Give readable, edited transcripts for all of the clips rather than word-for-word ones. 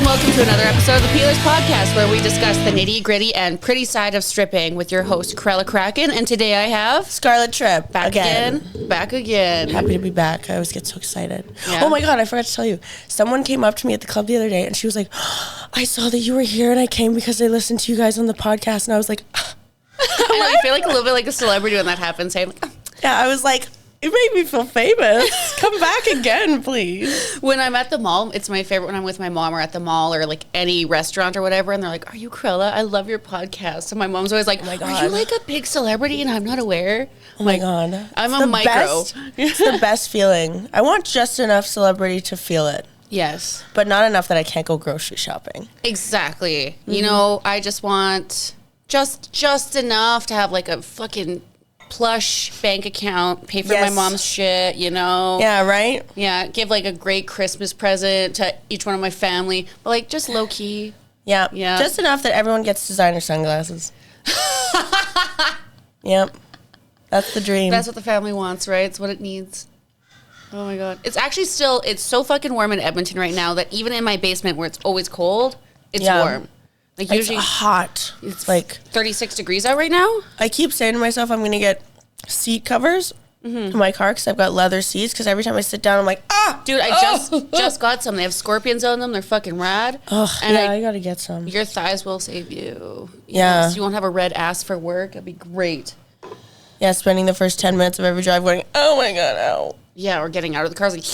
and welcome to another episode of the Peelerz Podcast, where we discuss the nitty-gritty and pretty side of stripping with your host, Kruella Kraken. And today I have... Scarlet Trip. Back again. Happy to be back. I always get so excited. Yeah. Oh my God, I forgot to tell you. Someone came up to me at the club the other day, and she was like, I saw that you were here, and I came because I listened to you guys on the podcast. And I was like... I feel like a little bit like a celebrity when that happens. I'm like, yeah, I was like... It made me feel famous. Come back again, please. When I'm at the mall, it's my favorite when I'm with my mom or at the mall or like any restaurant or whatever, and they're like, "Are you Kruella? I love your podcast." And my mom's always like, Oh my God. "Are you like a big celebrity and I'm not aware?" Oh my God. I'm It's a the micro. best- It's the best feeling. I want just enough celebrity to feel it, Yes, but not enough that I can't go grocery shopping. exactly. You know, I just want just enough to have like a fucking plush bank account, pay for my Yes. mom's shit, you know? Yeah, right? Yeah, give like a great Christmas present to each one of my family, but like just low key. Yeah. Yeah. Just enough that everyone gets designer sunglasses. Yep. That's the dream. That's what the family wants, right? It's what it needs. Oh my God. It's actually it's so fucking warm in Edmonton right now that even in my basement where it's always cold, it's warm. Like It's usually hot. It's like 36 degrees out right now. I keep saying to myself, I'm going to get seat covers in my car because I've got leather seats. Because every time I sit down, I'm like, Dude, I just got some. They have scorpions on them. They're fucking rad. Ugh, And yeah, I got to get some. your thighs will save you. Yeah. Yes, you won't have a red ass for work. That'd be great. Yeah, spending the first 10 minutes of every drive going, oh my God, ow. Yeah, or getting out of the car like.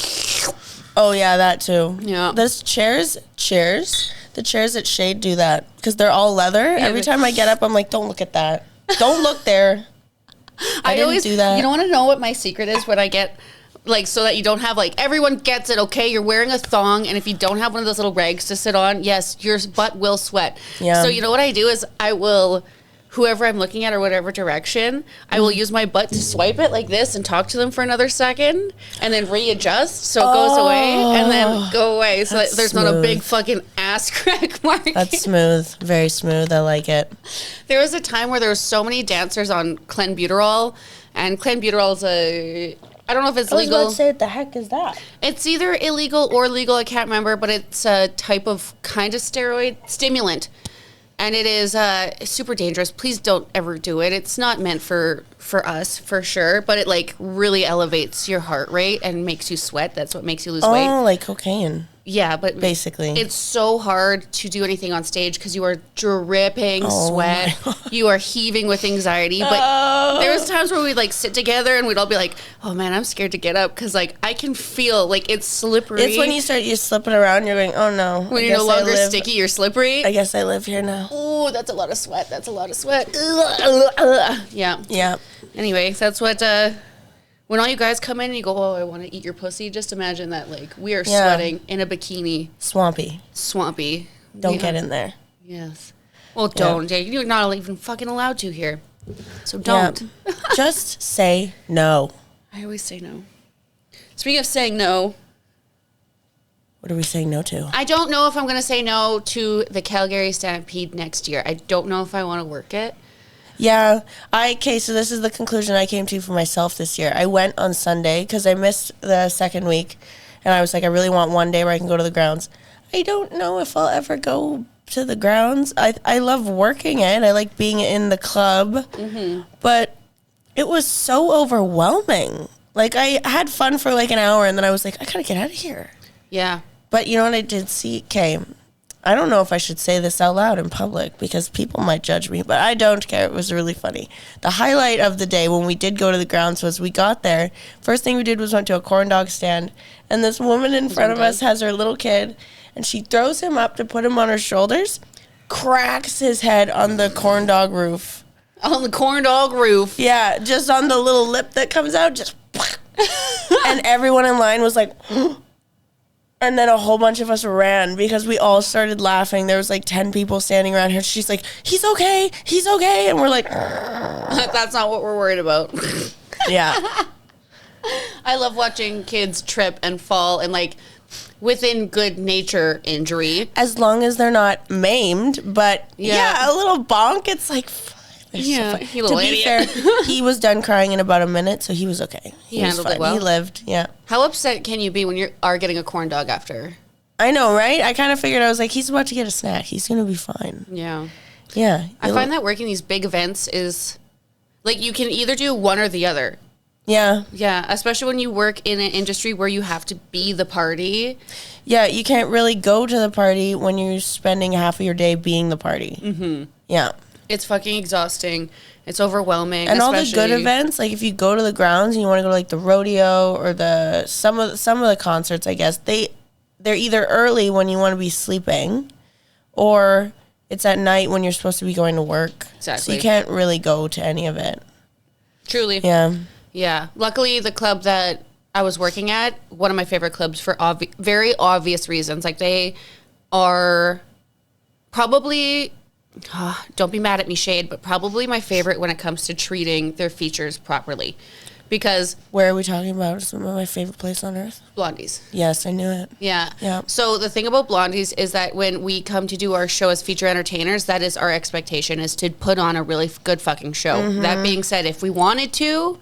Oh yeah, that too. Yeah. Those chairs. The chairs at Shade do that because they're all leather. Every time I get up, I'm like, don't look at that. Don't look there. I didn't always do that. You don't want to know what my secret is when I get, like, so that you don't have, like, everyone gets it, okay? You're wearing a thong, and if you don't have one of those little rags to sit on, yes, your butt will sweat. Yeah. So you know what I do is I will, whoever I'm looking at or whatever direction, I will use my butt to swipe it like this and talk to them for another second, and then readjust so it goes away, and then go away so that there's not a big fucking ass crack mark. That's smooth. Very smooth. I like it. There was a time where there was so many dancers on clenbuterol, and clenbuterol is I don't know if it's I was legal. about to say, what the heck is that? It's either illegal or legal, I can't remember, but it's a type of kind of steroid stimulant. And it is super dangerous. Please don't ever do it. It's not meant for us, for sure, but it like really elevates your heart rate and makes you sweat. That's what makes you lose weight. Oh, like cocaine. Yeah, but Basically. it's so hard to do anything on stage because you are dripping Oh sweat. You are heaving with anxiety. But there was times where we'd like sit together and we'd all be like, "Oh man, I'm scared to get up because like I can feel like it's slippery." It's when you're slipping around, you're going, oh no. when you're no longer sticky, you're slippery. I guess I live here now. Oh, that's a lot of sweat. Yeah. Yeah. Anyway, that's what. When all you guys come in and you go, "Oh, I want to eat your pussy," just imagine that like we are Yeah. sweating in a bikini, Swampy. swampy. Don't Yeah. get in there. Yes. Well, don't. Yeah. You're not even fucking allowed to here. So don't. Yeah. Just say no. I always say no. Speaking of saying no, What are we saying no to? I don't know if I'm going to say no to the Calgary Stampede next year. I don't know if I want to work it. Yeah. So this is the conclusion I came to for myself this year. I went on Sunday because I missed the second week. And I was like, I really want one day where I can go to the grounds. I don't know if I'll ever go to the grounds. I love working it. I like being in the club. Mm-hmm. But it was so overwhelming. Like, I had fun for like an hour, and then I was like, I gotta get out of here. Yeah. But you know what I did see? Okay, I don't know if I should say this out loud in public because people might judge me, but I don't care. It was really funny. The highlight of the day when we did go to the grounds was we got there. First thing we did was went to a corn dog stand, and this woman in front of us has her little kid, and she throws him up to put him on her shoulders, cracks his head on the corn dog roof. On the corn dog roof. Yeah, just on the little lip that comes out, just and everyone in line was like, and then a whole bunch of us ran because we all started laughing. There was like 10 people standing around her. She's like, he's okay. And we're like, That's not what we're worried about. yeah. I love watching kids trip and fall and like within good nature injury. As long as they're not maimed, but yeah, a little bonk. It's like, Yeah, so you little to be idiot. fair, he was done crying in about a minute, so he was okay. He was handled it fine. well. He lived, yeah. How upset can you be when you are getting a corn dog after? I know, right? I kind of figured, I was like, he's about to get a snack. He's going to be fine. Yeah. Yeah. I find that working these big events is, like, you can either do one or the other. Yeah. Yeah, especially when you work in an industry where you have to be the party. Yeah, you can't really go to the party when you're spending half of your day being the party. Mm-hmm. Yeah. It's fucking exhausting. It's overwhelming. And all the good events, like if you go to the grounds and you want to go to like the rodeo or some of the concerts, I guess, they're either early when you want to be sleeping or it's at night when you're supposed to be going to work. Exactly. So you can't really go to any of it. Truly. Yeah. Yeah. Luckily, the club that I was working at, one of my favorite clubs for very obvious reasons. Like, they are probably, don't be mad at me, Shade, but probably my favorite when it comes to treating their features properly. Because... Where are we talking about? It's my favorite place on earth. Blondies. Yes, I knew it. Yeah. Yeah. So the thing about Blondies is that when we come to do our show as feature entertainers, that is our expectation, is to put on a really good fucking show. Mm-hmm. That being said, if we wanted to,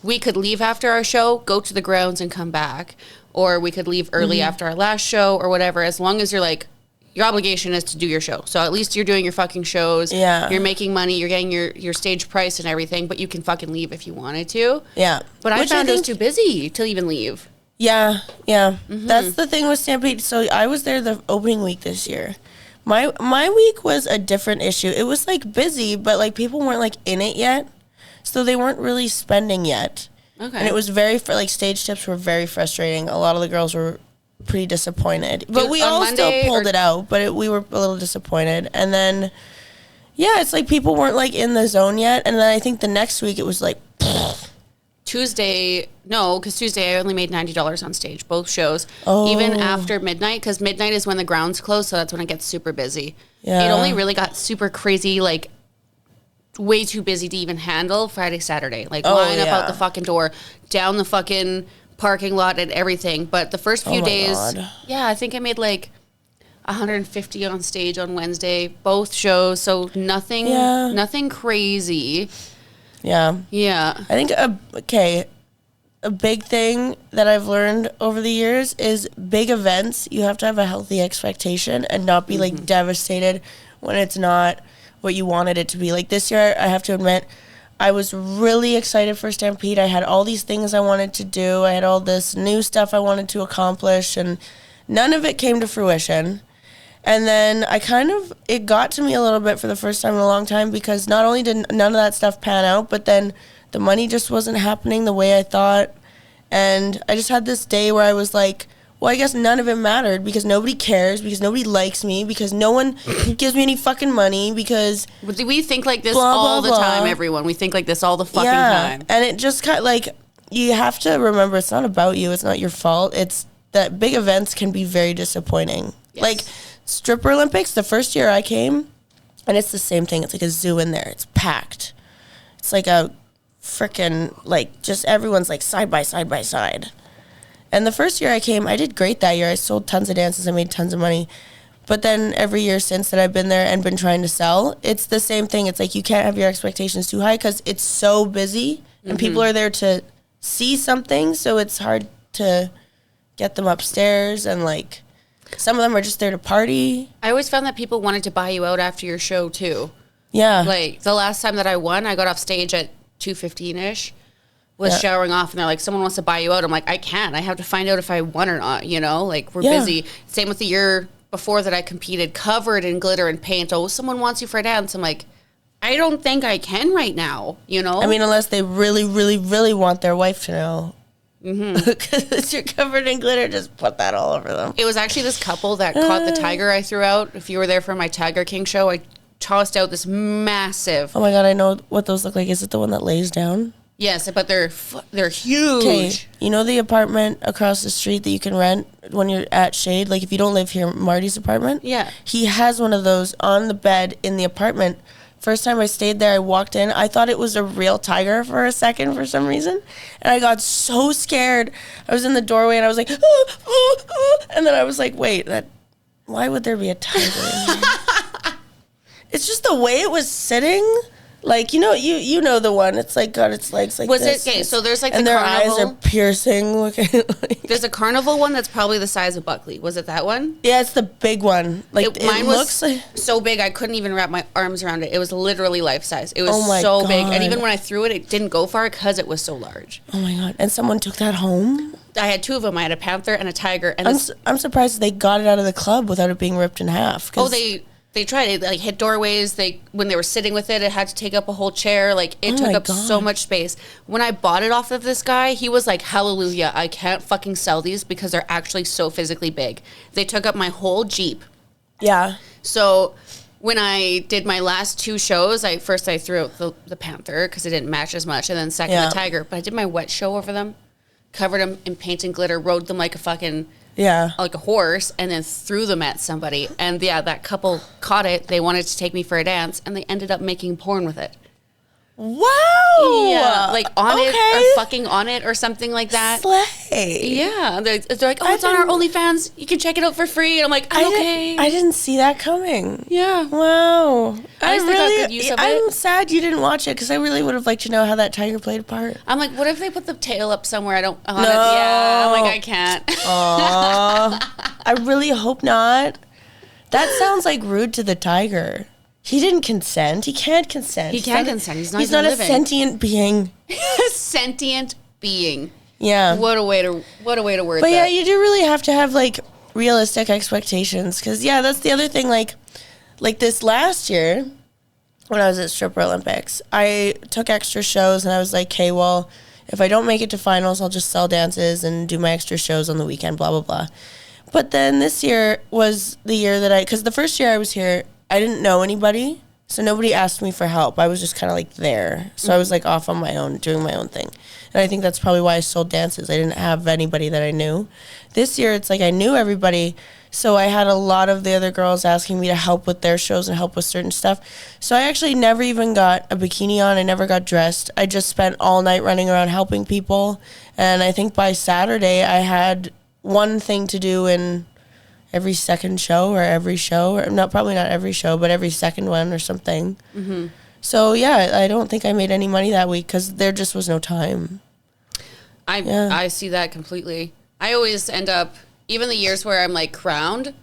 we could leave after our show, go to the grounds and come back. Or we could leave early after our last show or whatever, as long as you're like, your obligation is to do your show. So at least you're doing your fucking shows. Yeah. You're making money. You're getting your stage price and everything, but you can fucking leave if you wanted to. Yeah. But I found it was too busy to even leave. Yeah, yeah. Mm-hmm. That's the thing with Stamepede. So I was there the opening week this year. My week was a different issue. It was like busy, but like people weren't like in it yet. So they weren't really spending yet. Okay. And it was stage tips were very frustrating. A lot of the girls were pretty disappointed. But we all still pulled it out, but we were a little disappointed. And then, yeah, it's like people weren't like in the zone yet. And then I think the next week it was like... Tuesday, no, because Tuesday I only made $90 on stage, both shows. Oh. Even after midnight, because midnight is when the grounds close, so that's when it gets super busy. Yeah. It only really got super crazy, like, way too busy to even handle Friday, Saturday. Like, line up out the fucking door, down the fucking... parking lot and everything, but the first few days, yeah, I think I made like 150 on stage on Wednesday, both shows, so nothing crazy. Yeah. I think a big thing that I've learned over the years is big events. You have to have a healthy expectation and not be like devastated when it's not what you wanted it to be. Like this year, I have to admit, I was really excited for Stampede. I had all these things I wanted to do. I had all this new stuff I wanted to accomplish, and none of it came to fruition. And then it got to me a little bit for the first time in a long time, because not only did none of that stuff pan out, but then the money just wasn't happening the way I thought. And I just had this day where I was like, well, I guess none of it mattered, because nobody cares, because nobody likes me, because no one gives me any fucking money, because... We think like this all the time, everyone. We think like this all the fucking time. And it just kind of like, you have to remember, it's not about you, it's not your fault. It's that big events can be very disappointing. Yes. Like, Stripper Olympics, the first year I came, and it's the same thing. It's like a zoo in there. It's packed. It's like a frickin', like, just everyone's like side by side by side. And the first year I came, I did great that year. I sold tons of dances. I made tons of money. But then every year since that I've been there and been trying to sell, it's the same thing. It's like you can't have your expectations too high because it's so busy and people are there to see something. So it's hard to get them upstairs, and like some of them are just there to party. I always found that people wanted to buy you out after your show too. Yeah. Like the last time that I won, I got off stage at 2:15-ish. Was showering off, and they're like, someone wants to buy you out. I'm like, I can't. I have to find out if I won or not, you know? Like, we're busy. Same with the year before that I competed, covered in glitter and paint. Oh, someone wants you for a dance. I'm like, I don't think I can right now, you know? I mean, unless they really, really, really want their wife to know. Because you're covered in glitter, just put that all over them. It was actually this couple that caught the tiger I threw out. If you were there for my Tiger King show, I tossed out this massive... Oh, my God, I know what those look like. Is it the one that lays down? Yes, but they're huge. Okay, you know the apartment across the street that you can rent when you're at Shade? Like, if you don't live here, Marty's apartment? Yeah. He has one of those on the bed in the apartment. First time I stayed there, I walked in. I thought it was a real tiger for a second for some reason. And I got so scared. I was in the doorway, and I was like, and then I was like, wait, why would there be a tiger in here? It's just the way it was sitting. Like, you know the one. It's like got its legs like Was this. it okay? So there's like and the their carnival. eyes are piercing. Looking like. There's a carnival one that's probably the size of Buckley. Was it that one? Yeah, it's the big one. Like Mine looks was like so big I couldn't even wrap my arms around it. It was literally life size. It was Oh my so big, and God. even when I threw it, it didn't go far because it was so large. oh my God! And someone took that home. I had two of them. I had a panther and a tiger. And I'm surprised they got it out of the club without it being ripped in half. 'Cause- They tried it, like hit doorways. When they were sitting with it had to take up a whole chair. Like it took my up God. so much space. When I bought it off of this guy, he was like, "Hallelujah! I can't fucking sell these because they're actually so physically big." They took up my whole Jeep. yeah. So when I did my last two shows, I threw out the panther because it didn't match as much, and then second Yeah. the tiger. But I did my wet show over them, covered them in paint and glitter, rode them like a fucking. Yeah. Like a horse, and then threw them at somebody. And yeah, that couple caught it. They wanted to take me for a dance, and they ended up making porn with it. Wow. Yeah, like on it Okay. or fucking on it or something like that. Slay. Yeah, they're like, oh, it's on our OnlyFans. You can check it out for free. And I'm like, okay. I didn't see that coming. Yeah. Wow. I just got good use of I'm it. sad you didn't watch it because I really would have liked to know how that tiger played a part. I'm like, what if they put the tail up somewhere? I don't. On No. it? Yeah. I'm like, I can't. Aw. I really hope not. That sounds like rude to the tiger. He didn't consent. He can't consent. He can't consent. He's not He's even not living. a sentient being. Sentient being. Yeah. What a way to word But that. yeah, you do really have to have like realistic expectations because yeah, that's the other thing. Like this last year when I was at Stripper Olympics, I took extra shows and I was like, okay, well, if I don't make it to finals, I'll just sell dances and do my extra shows on the weekend, blah blah blah. But then this year was the year that because the first year I was here, I didn't know anybody, so nobody asked me for help. I was just kind of like there, so I was like off on my own, doing my own thing. And I think that's probably why I sold dances. I didn't have anybody that I knew. This year, it's like I knew everybody, so I had a lot of the other girls asking me to help with their shows and help with certain stuff. So I actually never even got a bikini on. I never got dressed. I just spent all night running around helping people. And I think by Saturday, I had one thing to do in every second show or every show. Or probably not every show, but every second one or something. Mm-hmm. So, yeah, I don't think I made any money that week because there just was no time. I see that completely. I always end up, even the years where I'm like crowned,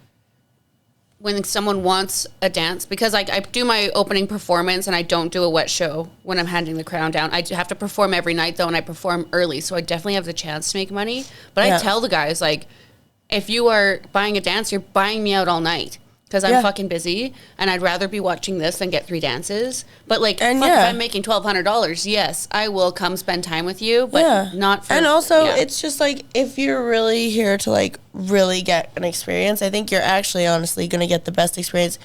when someone wants a dance, because I do my opening performance and I don't do a wet show when I'm handing the crown down. I do have to perform every night though, and I perform early, so I definitely have the chance to make money. But I tell the guys, like, if you are buying a dance, you're buying me out all night. Because I'm fucking busy, and I'd rather be watching this than get 3 dances. But, like, if I'm making $1,200, yes, I will come spend time with you, but not for... And also, it's just, like, if you're really here to, like, really get an experience, I think you're actually, honestly, going to get the best experience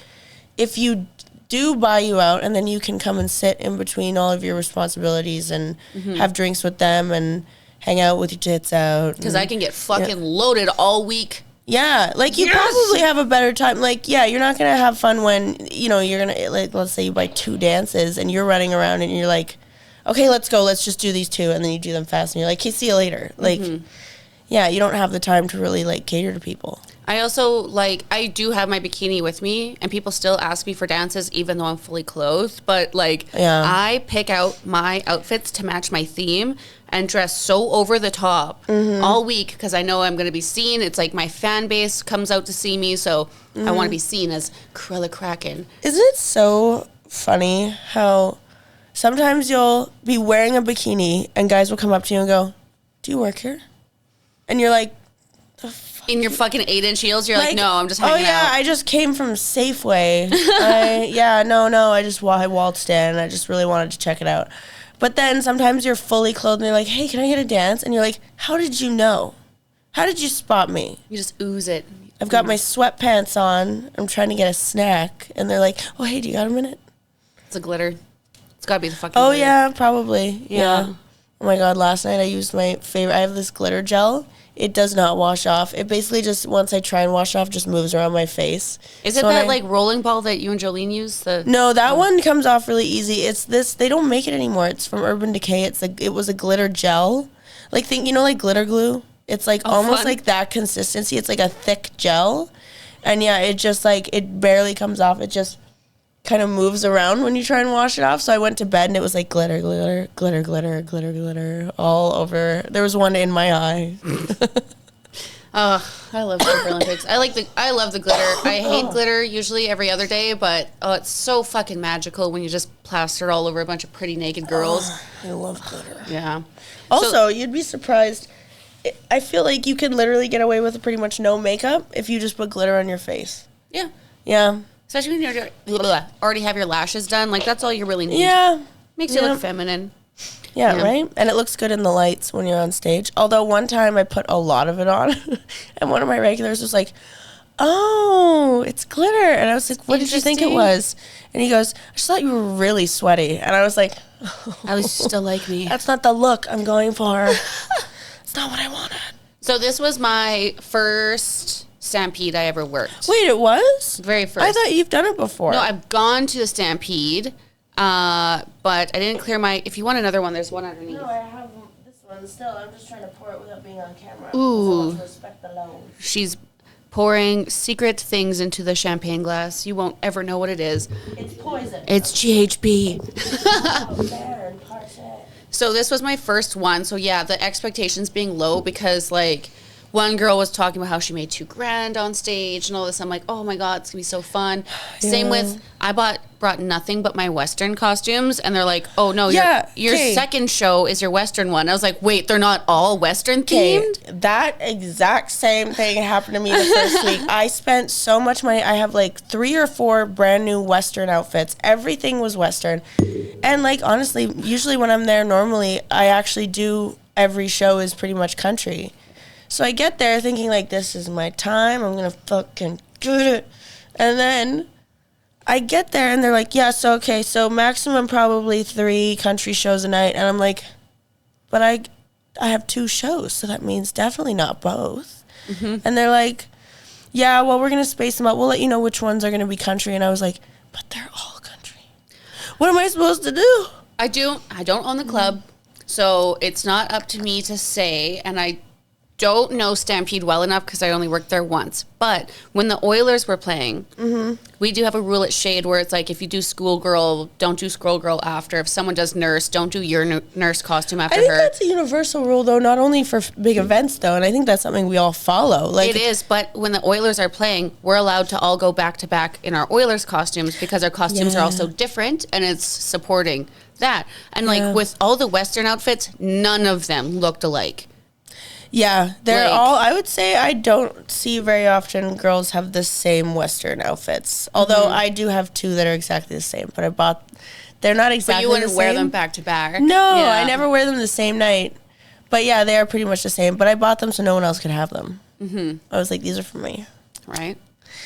if you do buy you out, and then you can come and sit in between all of your responsibilities and have drinks with them and hang out with your tits out. Because I can get fucking loaded all week. Yeah, like you probably have a better time. Like, yeah, you're not going to have fun when, you know, you're going to, like, let's say you buy 2 dances and you're running around and you're like, okay, let's go, let's just do these 2. And then you do them fast and you're like, okay, see you later. Like, yeah, you don't have the time to really, like, cater to people. I also, like, I do have my bikini with me, and people still ask me for dances even though I'm fully clothed. But, like, I pick out my outfits to match my theme and dress so over the top all week because I know I'm going to be seen. It's like my fan base comes out to see me, so I want to be seen as Kruella Kraken. Isn't it so funny how sometimes you'll be wearing a bikini and guys will come up to you and go, do you work here? And you're like, in your fucking 8-inch heels, you're like, no, I'm just hanging out. Oh, yeah, I just came from Safeway. I just waltzed in. I just really wanted to check it out. But then sometimes you're fully clothed and they're like, hey, can I get a dance? And you're like, how did you know? How did you spot me? You just ooze it. I've got my sweatpants on. I'm trying to get a snack. And they're like, oh, hey, do you got a minute? It's a glitter. It's got to be the fucking Oh, glitter. yeah, probably. Yeah. Oh, my God, last night I used my favorite. I have this glitter gel. It does not wash off. It basically just, once I try and wash off, just moves around my face. Is it that, like, rolling ball that you and Jolene use? No, that one comes off really easy. It's this, they don't make it anymore. It's from Urban Decay. It was a glitter gel. Like, like glitter glue? It's, like, almost like that consistency. It's, like, a thick gel. And, yeah, it just, like, it barely comes off. It just kind of moves around when you try and wash it off. So I went to bed and it was like glitter, glitter, glitter, glitter, glitter, glitter all over. There was one in my eye. Oh, I love Super Olympics. I love the glitter. I hate glitter usually every other day, but it's so fucking magical when you just plaster it all over a bunch of pretty naked girls. I love glitter. Yeah. Also, you'd be surprised. I feel like you can literally get away with pretty much no makeup if you just put glitter on your face. Yeah. Yeah. Especially when you already have your lashes done. Like, that's all you really need. Yeah. Makes you look feminine. Yeah, right? And it looks good in the lights when you're on stage. Although one time I put a lot of it on, and one of my regulars was like, oh, it's glitter. And I was like, what did you think it was? And he goes, I just thought you were really sweaty. And I was like, at least you still like me. That's not the look I'm going for. It's not what I wanted. So this was my first Stampede I ever worked. Wait, it was? Very first. I thought you've done it before. No, I've gone to the Stampede, but I didn't clear my... If you want another one, there's one underneath. No, I have this one still. I'm just trying to pour it without being on camera. Ooh. I want to respect the load. She's pouring secret things into the champagne glass. You won't ever know what it is. It's poison. It's GHB. There, So this was my first one. So yeah, the expectations being low because like one girl was talking about how she made $2,000 on stage and all this. I'm like, oh my God, it's gonna be so fun. Yeah. Same with, I brought nothing but my Western costumes, and they're like, oh no, your second show is your Western one. I was like, wait, they're not all Western themed? That exact same thing happened to me the first week. I spent so much money. I have like 3 or 4 brand new Western outfits. Everything was Western. And like, honestly, usually when I'm there normally, I actually do, every show is pretty much country. So I get there thinking, like, this is my time. I'm going to fucking get it. And then I get there, and they're like, yeah, so maximum probably 3 country shows a night. And I'm like, but I have 2 shows, so that means definitely not both. Mm-hmm. And they're like, yeah, well, we're going to space them out. We'll let you know which ones are going to be country. And I was like, but they're all country. What am I supposed to do? I don't own the club, so it's not up to me to say, and I don't know Stampede well enough because I only worked there once. But when the Oilers were playing, we do have a rule at Shade where it's like, if you do schoolgirl, don't do schoolgirl after. If someone does nurse, don't do your nurse costume after her. I think that's a universal rule, though, not only for big events, though, and I think that's something we all follow. Like, it is, but when the Oilers are playing, we're allowed to all go back to back in our Oilers costumes because our costumes are also different, and it's supporting that. And like with all the Western outfits, none of them looked alike. Yeah, they're all, I would say I don't see very often girls have the same Western outfits. Although I do have 2 that are exactly the same, but they're not exactly the same. But you wouldn't wear them back to back? No, I never wear them the same night. But yeah, they are pretty much the same. But I bought them so no one else could have them. Mm-hmm. I was like, these are for me. Right.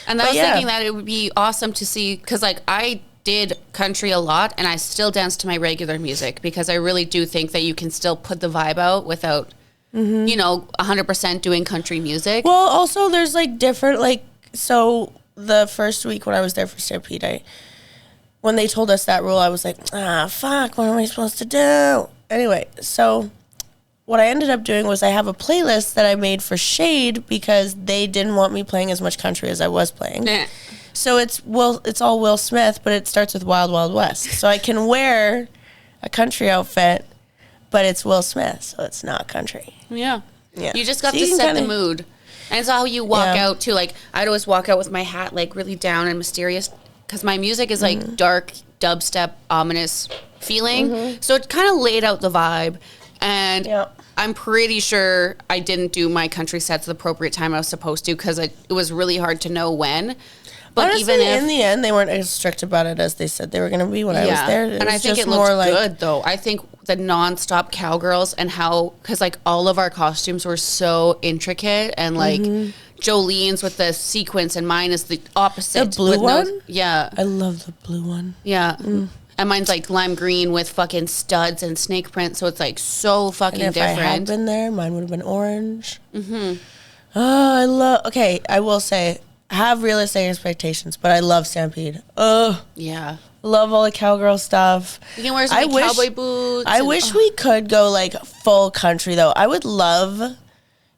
And I was thinking that it would be awesome to see, because like I did country a lot and I still dance to my regular music because I really do think that you can still put the vibe out without... you know, 100% doing country music. Well, also there's like different, like, so the first week when I was there for Stampede, when they told us that rule, I was like, fuck, what am I supposed to do? Anyway, so what I ended up doing was I have a playlist that I made for Shade because they didn't want me playing as much country as I was playing. So it's all Will Smith, but it starts with Wild Wild West. So I can wear a country outfit, but it's Will Smith, so it's not country. Yeah. You just got to set the mood. And it's how you walk out, too. Like, I'd always walk out with my hat, like, really down and mysterious, because my music is, like, dark, dubstep, ominous feeling. So it kind of laid out the vibe. And I'm pretty sure I didn't do my country sets at the appropriate time I was supposed to, because it was really hard to know when. But honestly, even in the end, they weren't as strict about it as they said they were going to be when I was there. And I think it looked good, though. I think the nonstop cowgirls and how, because like all of our costumes were so intricate, and like Jolene's with the sequins and mine is the opposite. The blue one? I love the blue one. Yeah. And mine's like lime green with fucking studs and snake print, so it's like so fucking different. If I had been there, mine would have been orange. Oh, I will say, I have realistic expectations, but I love Stampede. Yeah. Love all the cowgirl stuff. You can wear some cowboy boots. I wish we could go like full country though. I would love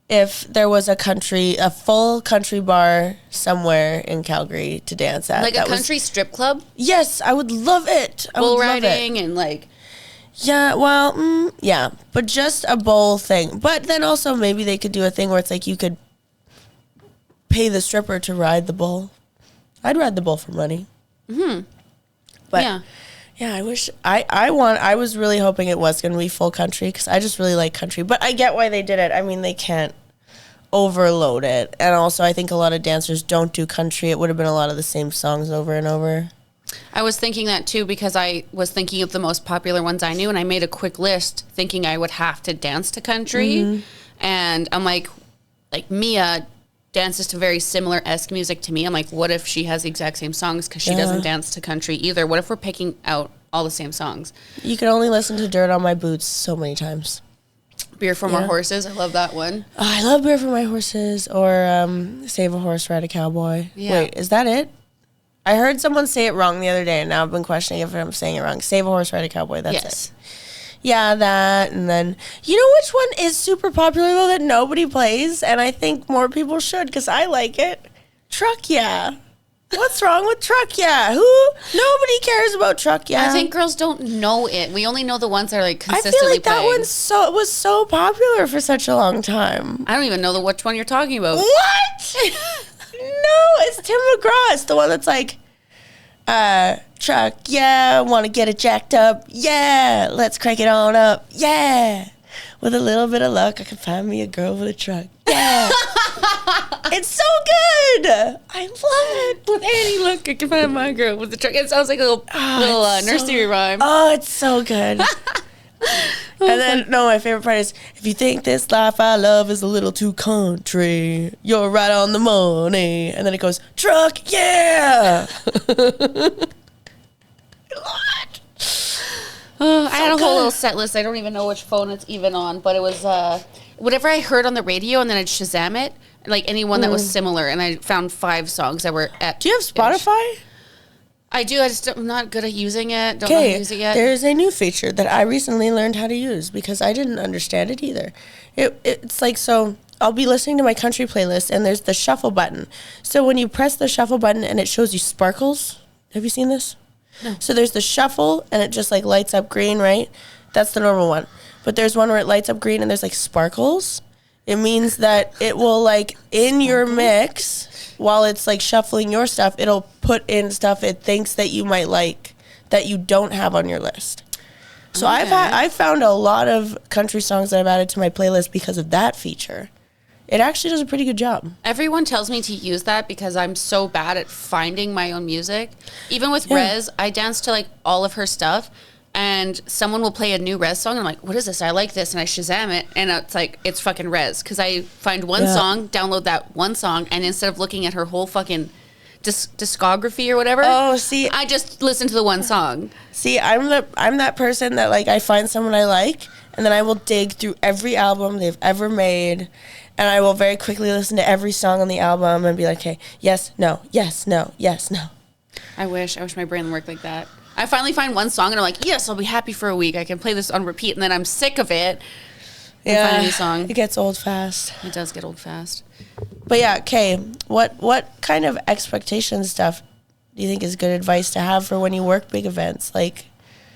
if there was a full country bar somewhere in Calgary to dance at. Like a country strip club? Yes, I would love it. Bull riding and like... Yeah, well, yeah, but just a bowl thing. But then also maybe they could do a thing where it's like you could pay the stripper to ride the bull. I'd ride the bull for money. But yeah, I wish I was really hoping it was going to be full country because I just really like country. But I get why they did it. I mean, they can't overload it. And also I think a lot of dancers don't do country. It would have been a lot of the same songs over and over. I was thinking that too because I was thinking of the most popular ones I knew, and I made a quick list thinking I would have to dance to country. And I'm like Mia dances to very similar-esque music to me. I'm like, what if she has the exact same songs because she doesn't dance to country either? What if we're picking out all the same songs? You can only listen to Dirt on My Boots so many times. Beer for More Horses. I love that one. Oh, I love Beer for My Horses or Save a Horse, Ride a Cowboy. Yeah. Wait, is that it? I heard someone say it wrong the other day, and now I've been questioning if I'm saying it wrong. Save a Horse, Ride a Cowboy. That's it. Yeah, that, and then... You know which one is super popular, though, that nobody plays? And I think more people should, because I like it. Truck Yeah. What's wrong with Truck Yeah? Nobody cares about Truck Yeah. I think girls don't know it. We only know the ones that are, like, consistently I feel like playing. that one was so popular for such a long time. I don't even know which one you're talking about. What? No, it's Tim McGraw. It's the one that's like, truck, yeah, want to get it jacked up, yeah, let's crank it on up, yeah. With a little bit of luck, I can find me a girl with a truck, yeah. It's so good. I love it. With any luck, I can find my girl with a truck. It sounds like a little nursery rhyme. Oh, it's so good. And then, my favorite part is, if you think this life I love is a little too country, you're right on the money. And then it goes, truck, yeah! I had a whole little set list. I don't even know which phone it's even on, but it was whatever I heard on the radio, and then I'd Shazam it, like anyone that was similar, and I found 5 songs that were at... Do you have Spotify? I do. I'm not good at using it. Don't know how to use it yet. There's a new feature that I recently learned how to use because I didn't understand it either. It's like, so I'll be listening to my country playlist and there's the shuffle button. So when you press the shuffle button and it shows you sparkles, have you seen this? No. So there's the shuffle and it just like lights up green, right? That's the normal one. But there's one where it lights up green and there's like sparkles. It means that it will like in your mix... While it's like shuffling your stuff, it'll put in stuff it thinks that you might like that you don't have on your list. So I've found a lot of country songs that I've added to my playlist because of that feature. It actually does a pretty good job. Everyone tells me to use that because I'm so bad at finding my own music. Even with Rez, I dance to like all of her stuff. And someone will play a new Rez song, and I'm like, what is this? I like this, and I Shazam it, and it's like, it's fucking Rez. Because I find one song, download that one song, and instead of looking at her whole fucking discography or whatever, I just listen to the one song. See, I'm that person that, like, I find someone I like, and then I will dig through every album they've ever made, and I will very quickly listen to every song on the album and be like, okay, yes, no, yes, no, yes, no. I wish my brain worked like that. I finally find one song and I'm like, yes, I'll be happy for a week. I can play this on repeat, and then I'm sick of it. Yeah, find a new song. It gets old fast. It does get old fast. But yeah, Kay, what kind of expectation stuff do you think is good advice to have for when you work big events? Like,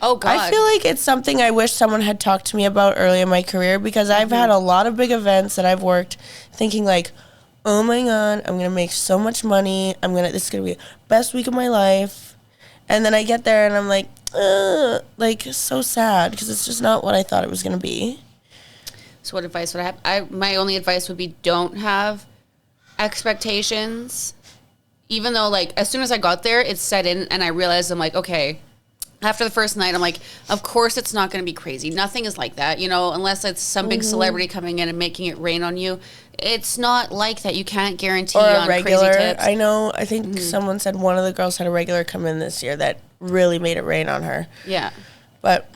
oh God, I feel like it's something I wish someone had talked to me about early in my career because I've had a lot of big events that I've worked thinking like, oh my God, I'm gonna make so much money. This is gonna be the best week of my life. And then I get there and I'm like so sad because it's just not what I thought it was going to be. So what advice would I have? My only advice would be don't have expectations. Even though, like, as soon as I got there, it set in and I realized I'm like, okay, after the first night, I'm like, of course it's not going to be crazy. Nothing is like that, unless it's some big celebrity coming in and making it rain on you. It's not like that. You can't guarantee on regular, crazy tips. I think someone said one of the girls had a regular come in this year that really made it rain on her. Yeah. But,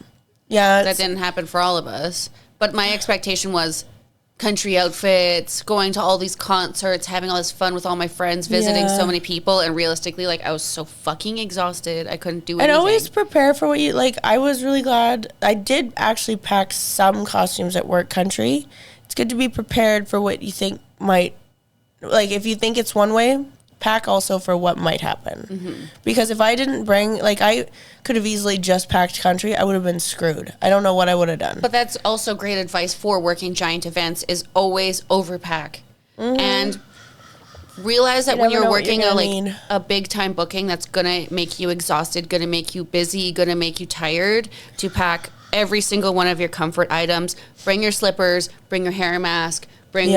yeah. That didn't happen for all of us. But my expectation was country outfits, going to all these concerts, having all this fun with all my friends, visiting so many people, and realistically, like, I was so fucking exhausted. I couldn't do anything. And always prepare for what you, like, I was really glad. I did actually pack some costumes at work country. it's good to be prepared for what you think might, like, if you think it's one way, pack also for what might happen. Because if I didn't bring, like, I could have easily just packed country, I would have been screwed. I don't know what I would have done. But that's also great advice for working giant events, is always overpack. And realize that when you're working a big time booking that's gonna make you exhausted, gonna make you busy, gonna make you tired, to pack every single one of your comfort items. Bring your slippers, bring your hair mask, bring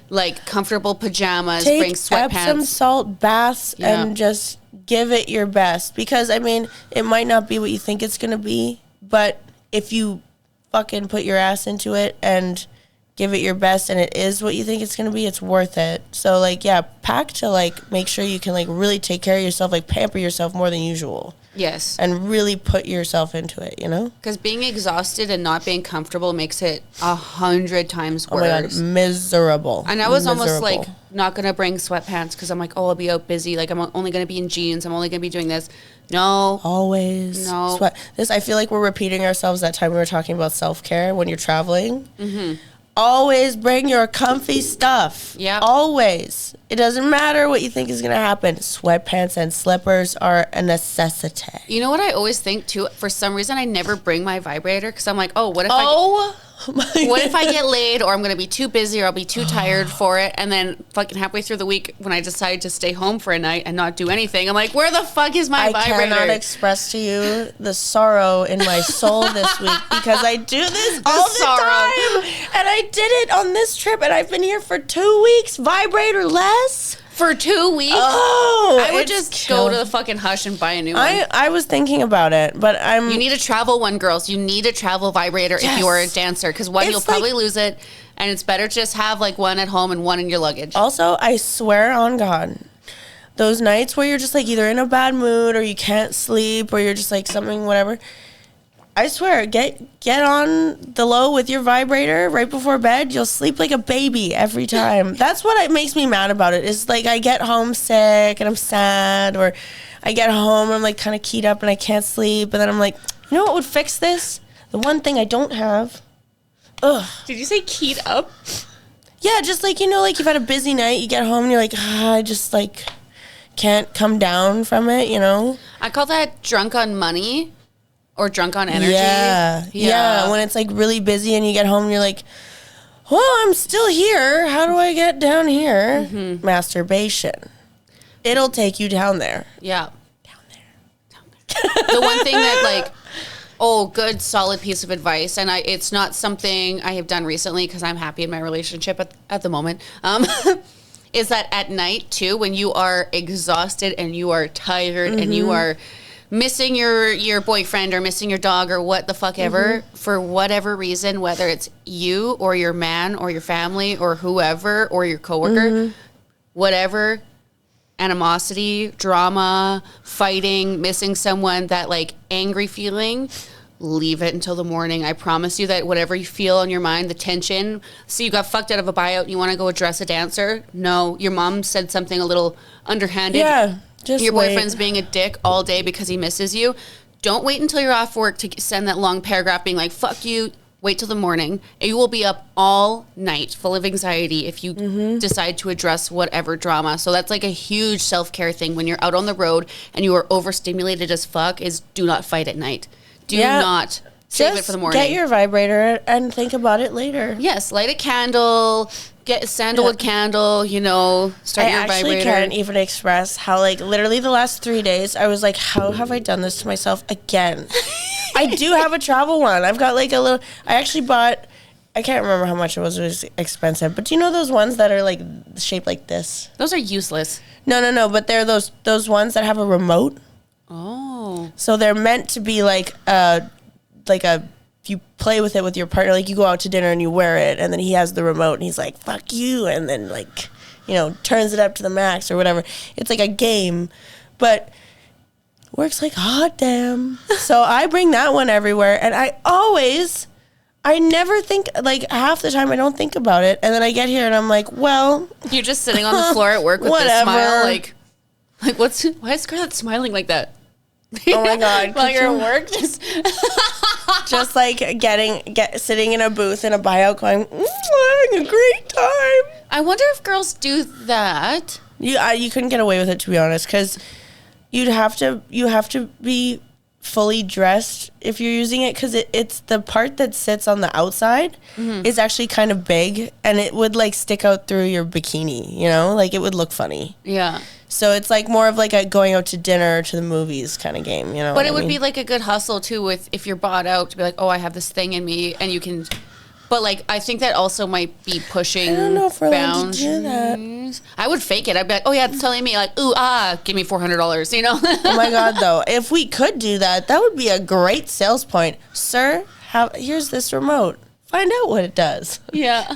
like comfortable pajamas, bring sweatpants. Epsom salt baths and just give it your best. Because, I mean, it might not be what you think it's going to be, but if you fucking put your ass into it and give it your best and it is what you think it's going to be, it's worth it. So, like, yeah, pack to, like, make sure you can, like, really take care of yourself, like, pamper yourself more than usual. Yes. And really put yourself into it, you know? Because being exhausted and not being comfortable makes it 100 times worse. Oh my God, miserable. And I was almost like not going to bring sweatpants because I'm like, oh, I'll be out busy. Like, I'm only going to be in jeans. I'm only going to be doing this. No. Always. No. I feel like we're repeating ourselves that time we were talking about self-care when you're traveling. Always bring your comfy stuff. Yeah. Always. It doesn't matter what you think is going to happen. Sweatpants and slippers are a necessity. You know what I always think, too? For some reason, I never bring my vibrator because I'm like, oh, what if I get laid, or I'm going to be too busy, or I'll be too tired for it, and then fucking halfway through the week when I decide to stay home for a night and not do anything, I'm like, where the fuck is my vibrator? I cannot express to you the sorrow in my soul this week because I do this all the time, and I did it on this trip, and I've been here for 2 weeks, vibrator-less. For 2 weeks? Oh, I would just go to the fucking Hush and buy a new one. I was thinking about it, but You need a travel one, girls. You need a travel vibrator if you are a dancer. Because one, you'll probably lose it. And it's better to just have like one at home and one in your luggage. Also, I swear on God, those nights where you're just like either in a bad mood or you can't sleep or you're just like something, whatever. I swear, get on the low with your vibrator right before bed. You'll sleep like a baby every time. That's what makes me mad about it. Is like I get homesick and I'm sad, or I get home and I'm like kind of keyed up and I can't sleep, and then I'm like, you know what would fix this? The one thing I don't have. Ugh. Did you say keyed up? Yeah, just like, you know, like you've had a busy night, you get home and you're like, I just like can't come down from it, you know? I call that drunk on money. Or drunk on energy. Yeah. When it's like really busy and you get home and you're like, well, I'm still here. How do I get down here? Masturbation. It'll take you down there. Yeah. Down there. The one thing that like, good, solid piece of advice. And it's not something I have done recently because I'm happy in my relationship at the moment. Is that at night too, when you are exhausted and you are tired and you are missing your boyfriend or missing your dog or what the fuck ever, for whatever reason, whether it's you or your man or your family or whoever or your coworker, whatever, animosity, drama, fighting, missing someone, that like angry feeling, leave it until the morning. I promise you that whatever you feel on your mind, the tension, so you got fucked out of a buyout and you want to go address a dancer. No, your mom said something a little underhanded. Yeah. Your boyfriend's being a dick all day because he misses you. Don't wait until you're off work to send that long paragraph being like, fuck you. Wait till the morning. And you will be up all night full of anxiety if you decide to address whatever drama. So that's like a huge self-care thing when you're out on the road and you are overstimulated as fuck, is do not fight at night. Do not save it for the morning. Get your vibrator and think about it later. Yes, light a candle. Get a sandalwood candle, you know, start your vibrator. I actually can't even express how, like, literally the last 3 days, I was like, how have I done this to myself again? I do have a travel one. I've got, like, a little, I actually bought, I can't remember how much it was expensive, but do you know those ones that are, like, shaped like this? Those are useless. No, but they're those ones that have a remote. Oh. So they're meant to be, like a, you play with it with your partner, like you go out to dinner and you wear it, and then he has the remote and he's like, fuck you, and then like, you know, turns it up to the max or whatever. It's like a game, but works like hot damn. So I bring that one everywhere, and I never think, like half the time I don't think about it, and then I get here and I'm like, well. You're just sitting on the floor at work with this smile, like why is Scarlett smiling like that? Oh my God. While you're at work, just Just like sitting in a booth in a buyout going, having a great time. I wonder if girls do that. You couldn't get away with it, to be honest, because you have to be fully dressed if you're using it, because it's the part that sits on the outside is actually kind of big, and it would like stick out through your bikini, you know, like it would look funny. Yeah. So it's like more of like a going out to dinner or to the movies kind of game, you know. But it would be like a good hustle too, with if you're bought out, to be like, oh, I have this thing in me, and you can. But like, I think that also might be pushing. I don't know if we're allowed boundaries. to do that. I would fake it. I'd be like, oh yeah, it's telling me like, ooh give me $400. You know. Oh my God, though, if we could do that, that would be a great sales point, sir. Here's this remote. Find out what it does. Yeah.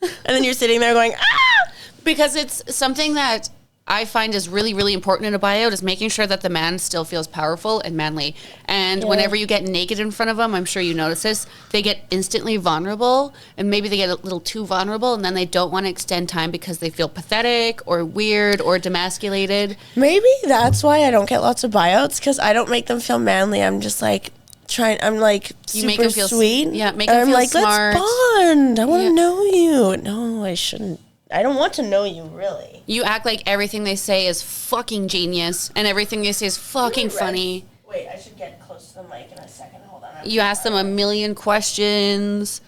And then you're sitting there going, ah! Because it's something that I find is really, really important in a buyout, is making sure that the man still feels powerful and manly. And whenever you get naked in front of them, I'm sure you notice this, they get instantly vulnerable, and maybe they get a little too vulnerable, and then they don't want to extend time because they feel pathetic or weird or demasculated. Maybe that's why I don't get lots of buyouts, because I don't make them feel manly. I'm just like I'm like super make them feel sweet. Yeah, make them I'm feel like, smart. let's bond. I want to know you. No, I shouldn't. I don't want to know you, really. You act like everything they say is fucking genius, and everything they say is fucking funny. Wait, I should get close to the mic in a second. Hold on. You ask them a million questions.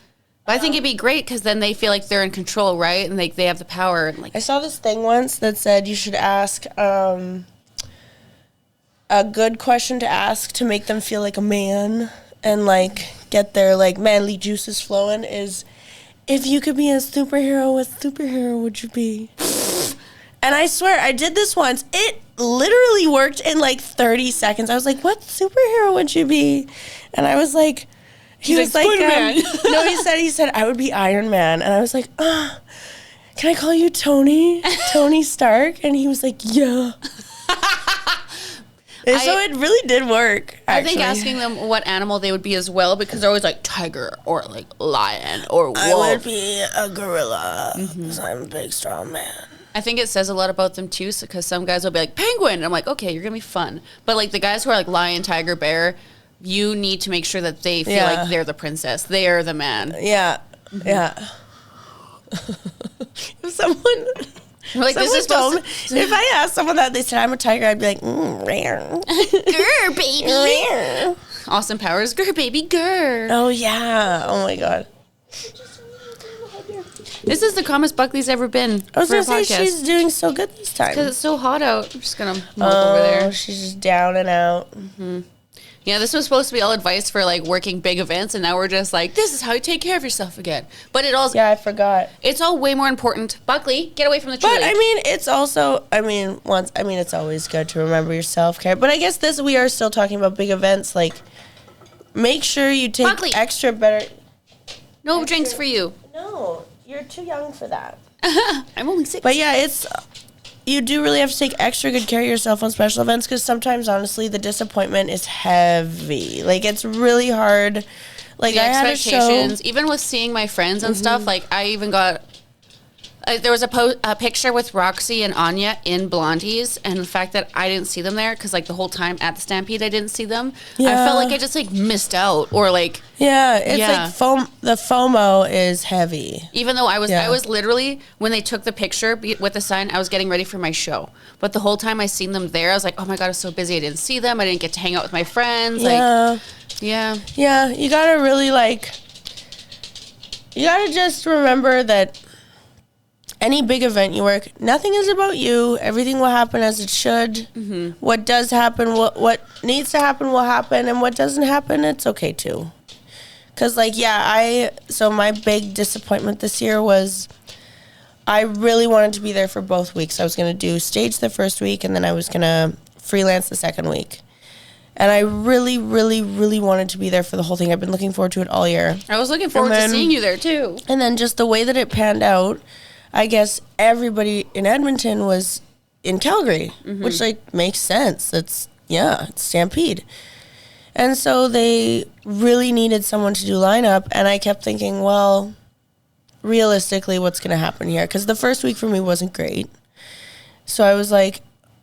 But I think it'd be great, because then they feel like they're in control, right? And they have the power. And like, I saw this thing once that said you should ask a good question to ask to make them feel like a man and like get their like manly juices flowing is, if you could be a superhero, what superhero would you be? And I swear, I did this once. It literally worked in like 30 seconds. I was like, what superhero would you be? And I was like, he was like, no, he said, I would be Iron Man. And I was like, can I call you Tony? Tony Stark? And he was like, yeah. So it really did work, actually. I think asking them what animal they would be as well, because they're always like tiger or like lion or wolf. I would be a gorilla, because I'm a big, strong man. I think it says a lot about them too, because some guys will be like penguin, and I'm like, okay, you're gonna be fun. But like the guys who are like lion, tiger, bear, you need to make sure that they feel like they're the princess, they're the man. Yeah, yeah. If someone... Like, this is supposed to... If I asked someone that they said I'm a tiger, I'd be like, rare. Grr, baby. Rare. Austin Powers, grr, baby, grr. Oh, yeah. Oh, my God. This is the calmest Buckley's ever been. I was going to say, she's doing so good this time. Because it's so hot out. I'm just going to move over there. She's just down and out. Mm-hmm. Yeah, this was supposed to be all advice for, like, working big events, and now we're just like, this is how you take care of yourself again. But it also... Yeah, I forgot. It's all way more important. Buckley, get away from the tree. But, I mean, it's also... it's always good to remember your self-care. But I guess we are still talking about big events. Like, make sure you take Buckley. extra better... No drinks for you. No, you're too young for that. I'm only 6. But, yeah, you do really have to take extra good care of yourself on special events, because sometimes, honestly, the disappointment is heavy. Like, it's really hard. Like, the I had expectations, even with seeing my friends and stuff, like, I even got... there was a picture with Roxy and Anya in Blondies, and the fact that I didn't see them there, because, like, the whole time at the Stampede, I didn't see them. Yeah. I felt like I just, like, missed out, or, like... Yeah, it's like the FOMO is heavy. Even though I was literally, when they took the picture with the sign, I was getting ready for my show. But the whole time I seen them there, I was like, oh my God, I was so busy, I didn't see them, I didn't get to hang out with my friends. Yeah. Yeah, you gotta really, like... You gotta just remember that any big event you work, nothing is about you. Everything will happen as it should. Mm-hmm. What does happen, what needs to happen will happen, and what doesn't happen, it's okay too. Because, like, so my big disappointment this year was I really wanted to be there for both weeks. I was going to do stage the first week, and then I was going to freelance the second week. And I really, really, really wanted to be there for the whole thing. I've been looking forward to it all year. I was looking forward to seeing you there, too. And then just the way that it panned out, I guess everybody in Edmonton was in Calgary, which, like, makes sense. It's Stampede. And so they really needed someone to do lineup, and I kept thinking, well, realistically, what's going to happen here? Because the first week for me wasn't great. So I was like,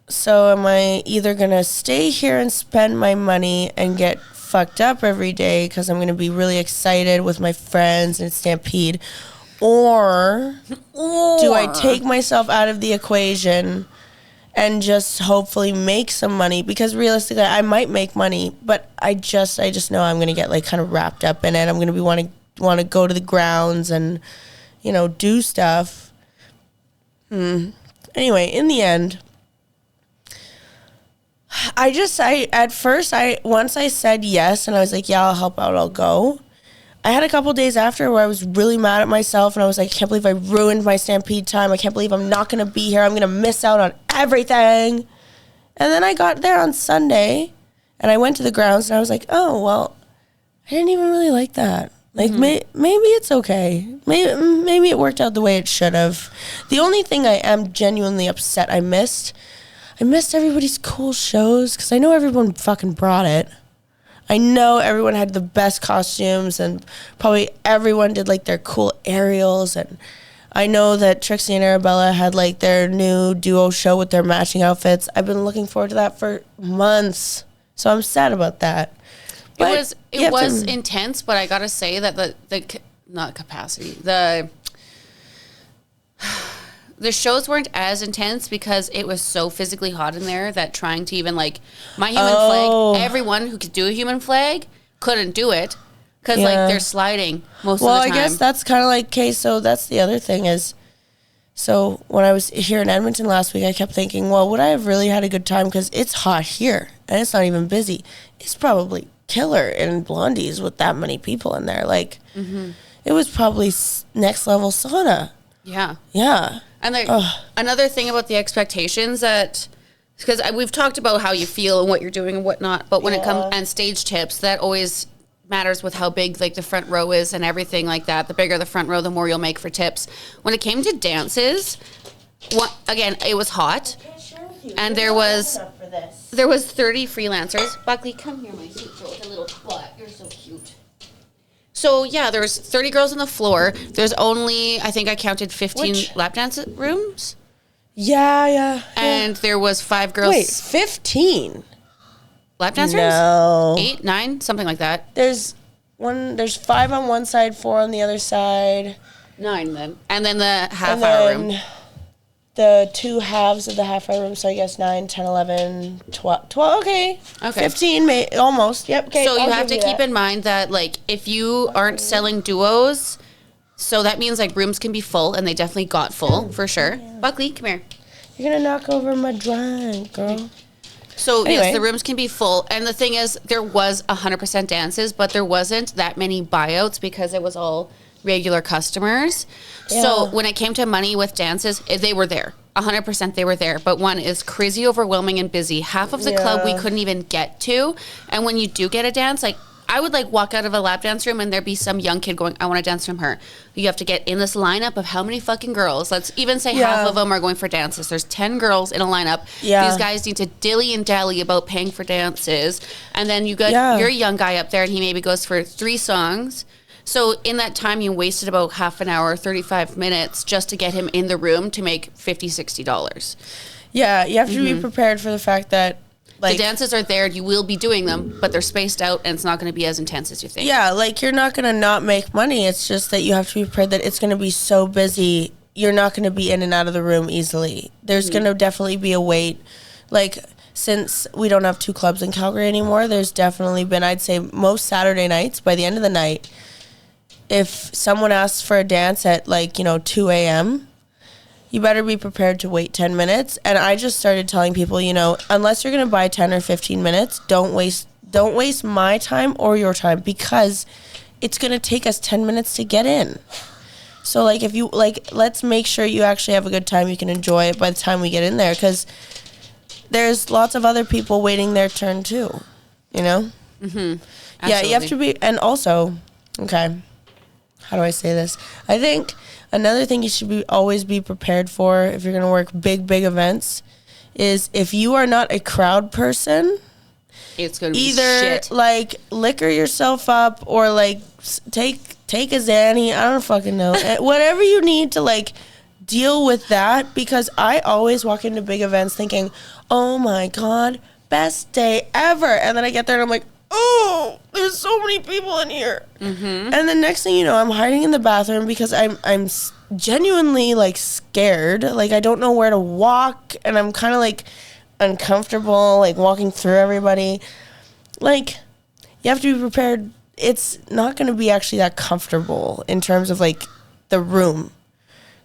So am I either going to stay here and spend my money and get fucked up every day because I'm going to be really excited with my friends and Stampede, or do I take myself out of the equation and just hopefully make some money? Because realistically, I might make money, but I just know I'm going to get like kind of wrapped up in it. I'm going to be want to go to the grounds and, you know, do stuff. Anyway, in the end, once I said yes and I was like, yeah, I'll help out, I'll go. I had a couple days after where I was really mad at myself and I was like, I can't believe I ruined my Stampede time. I can't believe I'm not going to be here. I'm going to miss out on everything. And then I got there on Sunday and I went to the grounds and I was like, oh, well, I didn't even really like that. Like, maybe it's okay. Maybe it worked out the way it should have. The only thing I am genuinely upset I missed everybody's cool shows because I know everyone fucking brought it. I know everyone had the best costumes and probably everyone did like their cool aerials, and I know that Trixie and Arabella had like their new duo show with their matching outfits. I've been looking forward to that for months, so I'm sad about that. But it was intense, but I gotta say that the not capacity, the shows weren't as intense because it was so physically hot in there that trying to even like my human flag, everyone who could do a human flag couldn't do it because like they're sliding most of the time. Well, I guess that's kind of like, okay, so that's the other thing is, so when I was here in Edmonton last week, I kept thinking, well, would I have really had a good time? Because it's hot here and it's not even busy. It's probably killer in Blondie's with that many people in there. Like, it was probably next level sauna. Yeah. Yeah. And another thing about the expectations that, because we've talked about how you feel and what you're doing and whatnot, but when it comes, and stage tips, that always matters with how big like the front row is and everything like that. The bigger the front row, the more you'll make for tips. When it came to dances, again, it was hot, and there was 30 freelancers. Buckley, come here, my sweet girl, with a little butt. You're so cute. So, yeah, there was 30 girls on the floor. There's only, I think I counted 15 lap dance rooms. Yeah. And there was 5 girls. Wait, 15? Lap dance rooms? No. 8, 9, something like that. There's 5 on one side, 4 on the other side. 9 then. And then the half-hour room. The 2 halves of the half-hour room, so I guess 9, 10, 11, 12, okay. 15, almost, yep. Okay, so you have to keep in mind that, like, if you aren't selling duos, so that means, like, rooms can be full, and they definitely got full, for sure. Yeah. Buckley, come here. You're going to knock over my drink, girl. So, anyway. Yes, the rooms can be full, and the thing is, there was 100% dances, but there wasn't that many buyouts because it was all regular customers. Yeah. So when it came to money with dances, they were there. 100% they were there. But one is crazy overwhelming and busy. Half of the club we couldn't even get to. And when you do get a dance, like I would like walk out of a lap dance room and there'd be some young kid going, I want to dance from her. You have to get in this lineup of how many fucking girls. Let's even say half of them are going for dances. There's 10 girls in a lineup. Yeah. These guys need to dilly and dally about paying for dances. And then you got your young guy up there and he maybe goes for 3 songs. So in that time, you wasted about half an hour, 35 minutes just to get him in the room to make $50, $60. Yeah, you have to be prepared for the fact that like, the dances are there, you will be doing them, but they're spaced out and it's not going to be as intense as you think. Yeah, like you're not going to not make money. It's just that you have to be prepared that it's going to be so busy, you're not going to be in and out of the room easily. There's going to definitely be a wait. Like, since we don't have 2 clubs in Calgary anymore, there's definitely been, I'd say, most Saturday nights, by the end of the night, if someone asks for a dance at, like, 2 a.m., you better be prepared to wait 10 minutes. And I just started telling people, unless you're going to buy 10 or 15 minutes, don't waste my time or your time because it's going to take us 10 minutes to get in. So, like, if you, like, let's make sure you actually have a good time. You can enjoy it by the time we get in there because there's lots of other people waiting their turn, too, Mm-hmm. Absolutely. Yeah, you have to be, and also, okay, how do I say this? I think another thing you should always be prepared for if you're going to work big events is if you are not a crowd person, it's going to be either shit. Like liquor yourself up or like take a Xanny. I don't fucking know. Whatever you need to like deal with that, because I always walk into big events thinking, oh my God, best day ever. And then I get there and I'm like, oh, there's so many people in here. Mm-hmm. And the next thing you know, I'm hiding in the bathroom because I'm genuinely like scared. Like I don't know where to walk, and I'm kind of like uncomfortable, like walking through everybody. Like you have to be prepared. It's not going to be actually that comfortable in terms of like the room,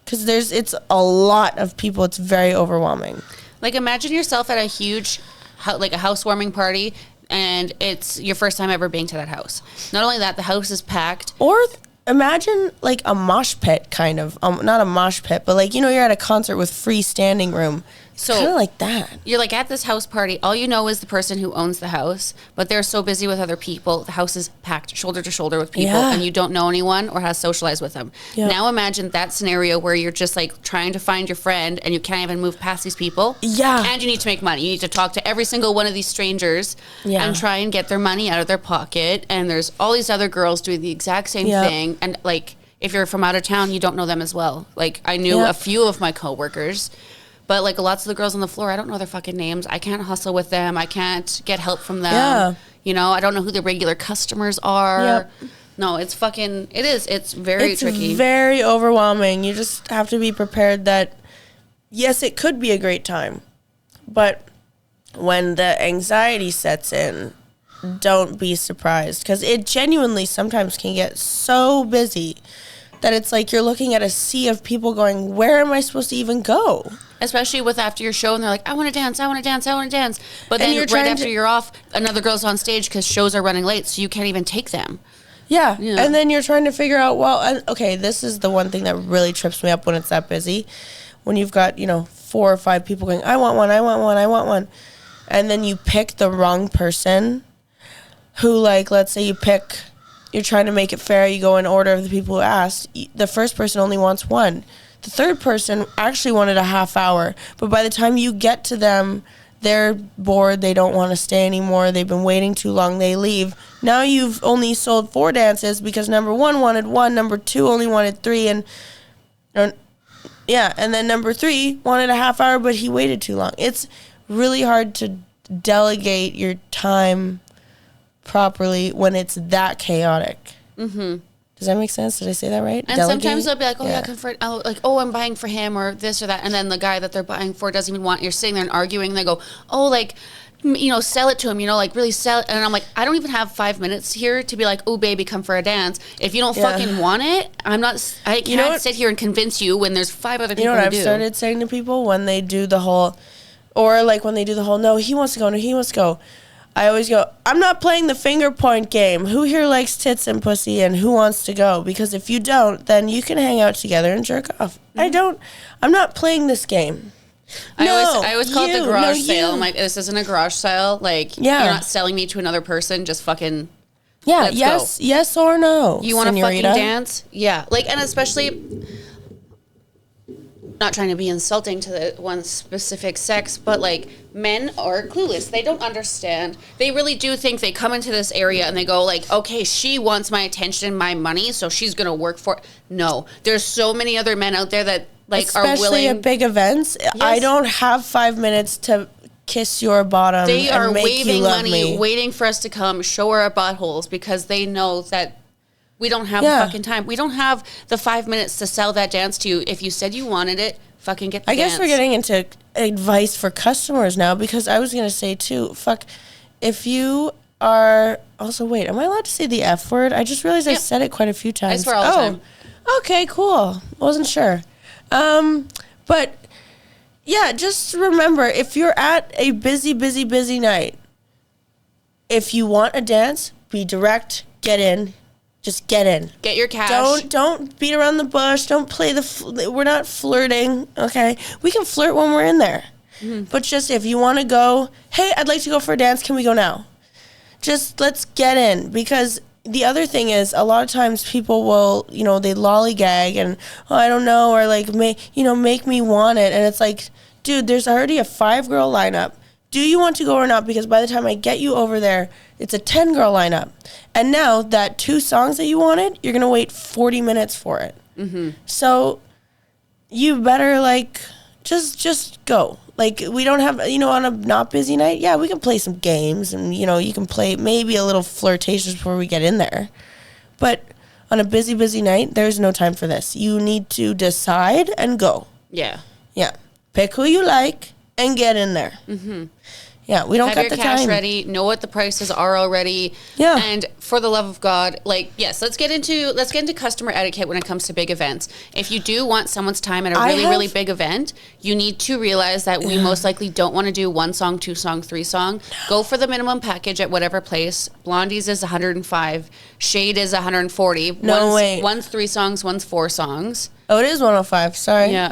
because it's a lot of people. It's very overwhelming. Like imagine yourself at a huge, like a housewarming party, and it's your first time ever being to that house. Not only that, the house is packed. Or imagine like a mosh pit, kind of. Not a mosh pit, but like, you're at a concert with free standing room. So kind of like that. You're like at this house party. All you know is the person who owns the house, but they're so busy with other people. The house is packed shoulder to shoulder with people, and you don't know anyone or how to socialize with them. Yep. Now imagine that scenario where you're just like trying to find your friend and you can't even move past these people. Yeah. And you need to make money. You need to talk to every single one of these strangers and try and get their money out of their pocket. And there's all these other girls doing the exact same thing. And like, if you're from out of town, you don't know them as well. Like I knew a few of my coworkers. But, like, lots of the girls on the floor, I don't know their fucking names. I can't hustle with them. I can't get help from them. Yeah. You know, I don't know who the regular customers are. Yep. No, it's fucking, it's very tricky. It's very overwhelming. You just have to be prepared that, yes, it could be a great time. But when the anxiety sets in, don't be surprised. Because it genuinely sometimes can get so busy that it's like you're looking at a sea of people going, where am I supposed to even go? Especially with after your show and they're like, I want to dance, I want to dance, I want to dance. But then right after you're off, another girl's on stage because shows are running late, so you can't even take them. Yeah. And then you're trying to figure out, well, okay, this is the one thing that really trips me up when it's that busy. When you've got, 4 or 5 people going, I want one, I want one, I want one. And then you pick the wrong person who, like, let's say you're trying to make it fair, you go in order of the people who asked. The first person only wants one. The third person actually wanted a half hour, but by the time you get to them, they're bored, they don't want to stay anymore, they've been waiting too long, they leave. Now you've only sold 4 dances because number 1 wanted 1, number 2 only wanted 3, and then number 3 wanted a half hour, but he waited too long. It's really hard to delegate your time properly when it's that chaotic. Mm-hmm. Does that make sense? Did I say that right? And delegate? Sometimes they'll be like, I'm buying for him or this or that. And then the guy that they're buying for doesn't even want, you're sitting there and arguing. And they go, sell it to him, really sell it. And I'm like, I don't even have 5 minutes here to be like, oh, baby, come for a dance. If you don't fucking want it, I can't sit here and convince you when there's 5 other people who do. I've started saying to people when they do the whole, no, he wants to go, no, he wants to go. I always go, I'm not playing the finger point game. Who here likes tits and pussy and who wants to go? Because if you don't, then you can hang out together and jerk off. Mm-hmm. I'm not playing this game. I always call it the garage sale. I'm like, this isn't a garage sale. Like, you're not selling me to another person. Just fucking, let's go. Yes or no, you want to fucking dance? Yeah. Like, and especially, not trying to be insulting to the one specific sex, but like men are clueless. They don't understand. They really do think they come into this area and they go like, okay, she wants my attention, my money, so she's going to work for it. No, there's so many other men out there that like especially are willing. At big events. Yes. I don't have 5 minutes to kiss your bottom. They are and make waving you love money, me. waiting for us to come show our buttholes because they know that we don't have the fucking time. We don't have the 5 minutes to sell that dance to you. If you said you wanted it, fucking get the dance. I guess we're getting into advice for customers now, because I was going to say too, if you are, also wait, am I allowed to say the F word? I just realized I said it quite a few times. I swear all the time. Okay, cool. Wasn't sure. But yeah, just remember, if you're at a busy night, if you want a dance, be direct, get in. Just get in. Get your cash. Don't beat around the bush. Don't play we're not flirting, okay? We can flirt when we're in there. Mm-hmm. But just if you want to go, hey, I'd like to go for a dance. Can we go now? Just let's get in. Because the other thing is, a lot of times people will, they lollygag and, I don't know, or like, make me want it. And it's like, dude, there's already a 5-girl lineup. Do you want to go or not? Because by the time I get you over there, it's a 10-girl lineup. And now that 2 songs that you wanted, you're going to wait 40 minutes for it. Mm-hmm. So you better, like, just go. Like, we don't have, on a not busy night, yeah, we can play some games, and, you can play maybe a little flirtatious before we get in there. But on a busy night, there's no time for this. You need to decide and go. Yeah. Yeah. Pick who you like and get in there. Mm-hmm. Yeah, we don't got the time. Have your cash ready. Know what the prices are already. Yeah. And for the love of God, like, yes, let's get into customer etiquette when it comes to big events. If you do want someone's time at a really big event, you need to realize that we most likely don't want to do 1 song, 2 song, 3 song. Go for the minimum package at whatever place. Blondie's is 105. Shade is 140. One's 3 songs, one's 4 songs. Oh, it is 105. Sorry. Yeah.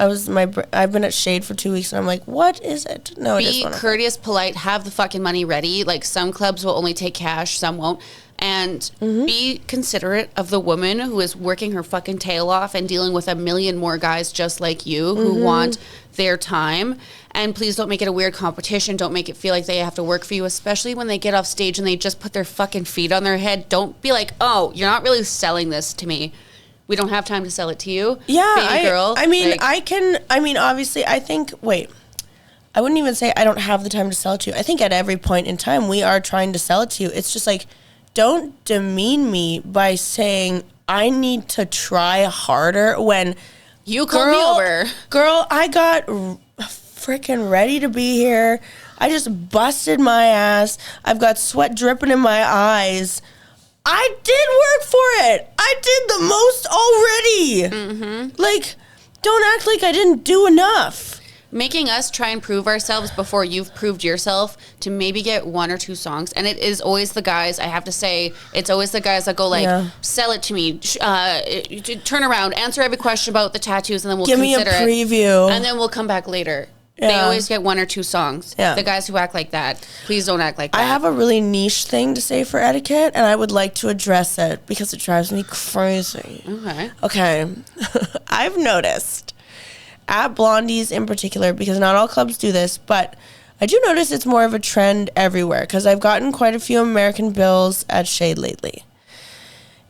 I've been at Shade for 2 weeks, and I'm like, what is it? No, it is 105. Be courteous, polite, have the fucking money ready. Like, some clubs will only take cash, some won't. And be considerate of the woman who is working her fucking tail off and dealing with a million more guys just like you who want their time. And please don't make it a weird competition. Don't make it feel like they have to work for you, especially when they get off stage and they just put their fucking feet on their head. Don't be like, oh, you're not really selling this to me. We don't have time to sell it to you. Yeah, baby girl. Obviously, I wouldn't even say I don't have the time to sell it to you. I think at every point in time, we are trying to sell it to you. It's just like, don't demean me by saying I need to try harder when you call me over. Girl, I got freaking ready to be here. I just busted my ass. I've got sweat dripping in my eyes. I did work for it. I did the most already. Mm-hmm. Like, don't act like I didn't do enough. Making us try and prove ourselves before you've proved yourself to maybe get 1 or 2 songs. And it is always the guys, I have to say, it's always the guys that go like, sell it to me, turn around, answer every question about the tattoos, and then we'll consider it. Give me a preview. And then we'll come back later. Yeah. They always get 1 or 2 songs. Yeah. The guys who act like that, please don't act like that. I have a really niche thing to say for etiquette, and I would like to address it because it drives me crazy. Okay. I've noticed at Blondie's in particular, because not all clubs do this, but I do notice it's more of a trend everywhere because I've gotten quite a few American bills at Shade lately.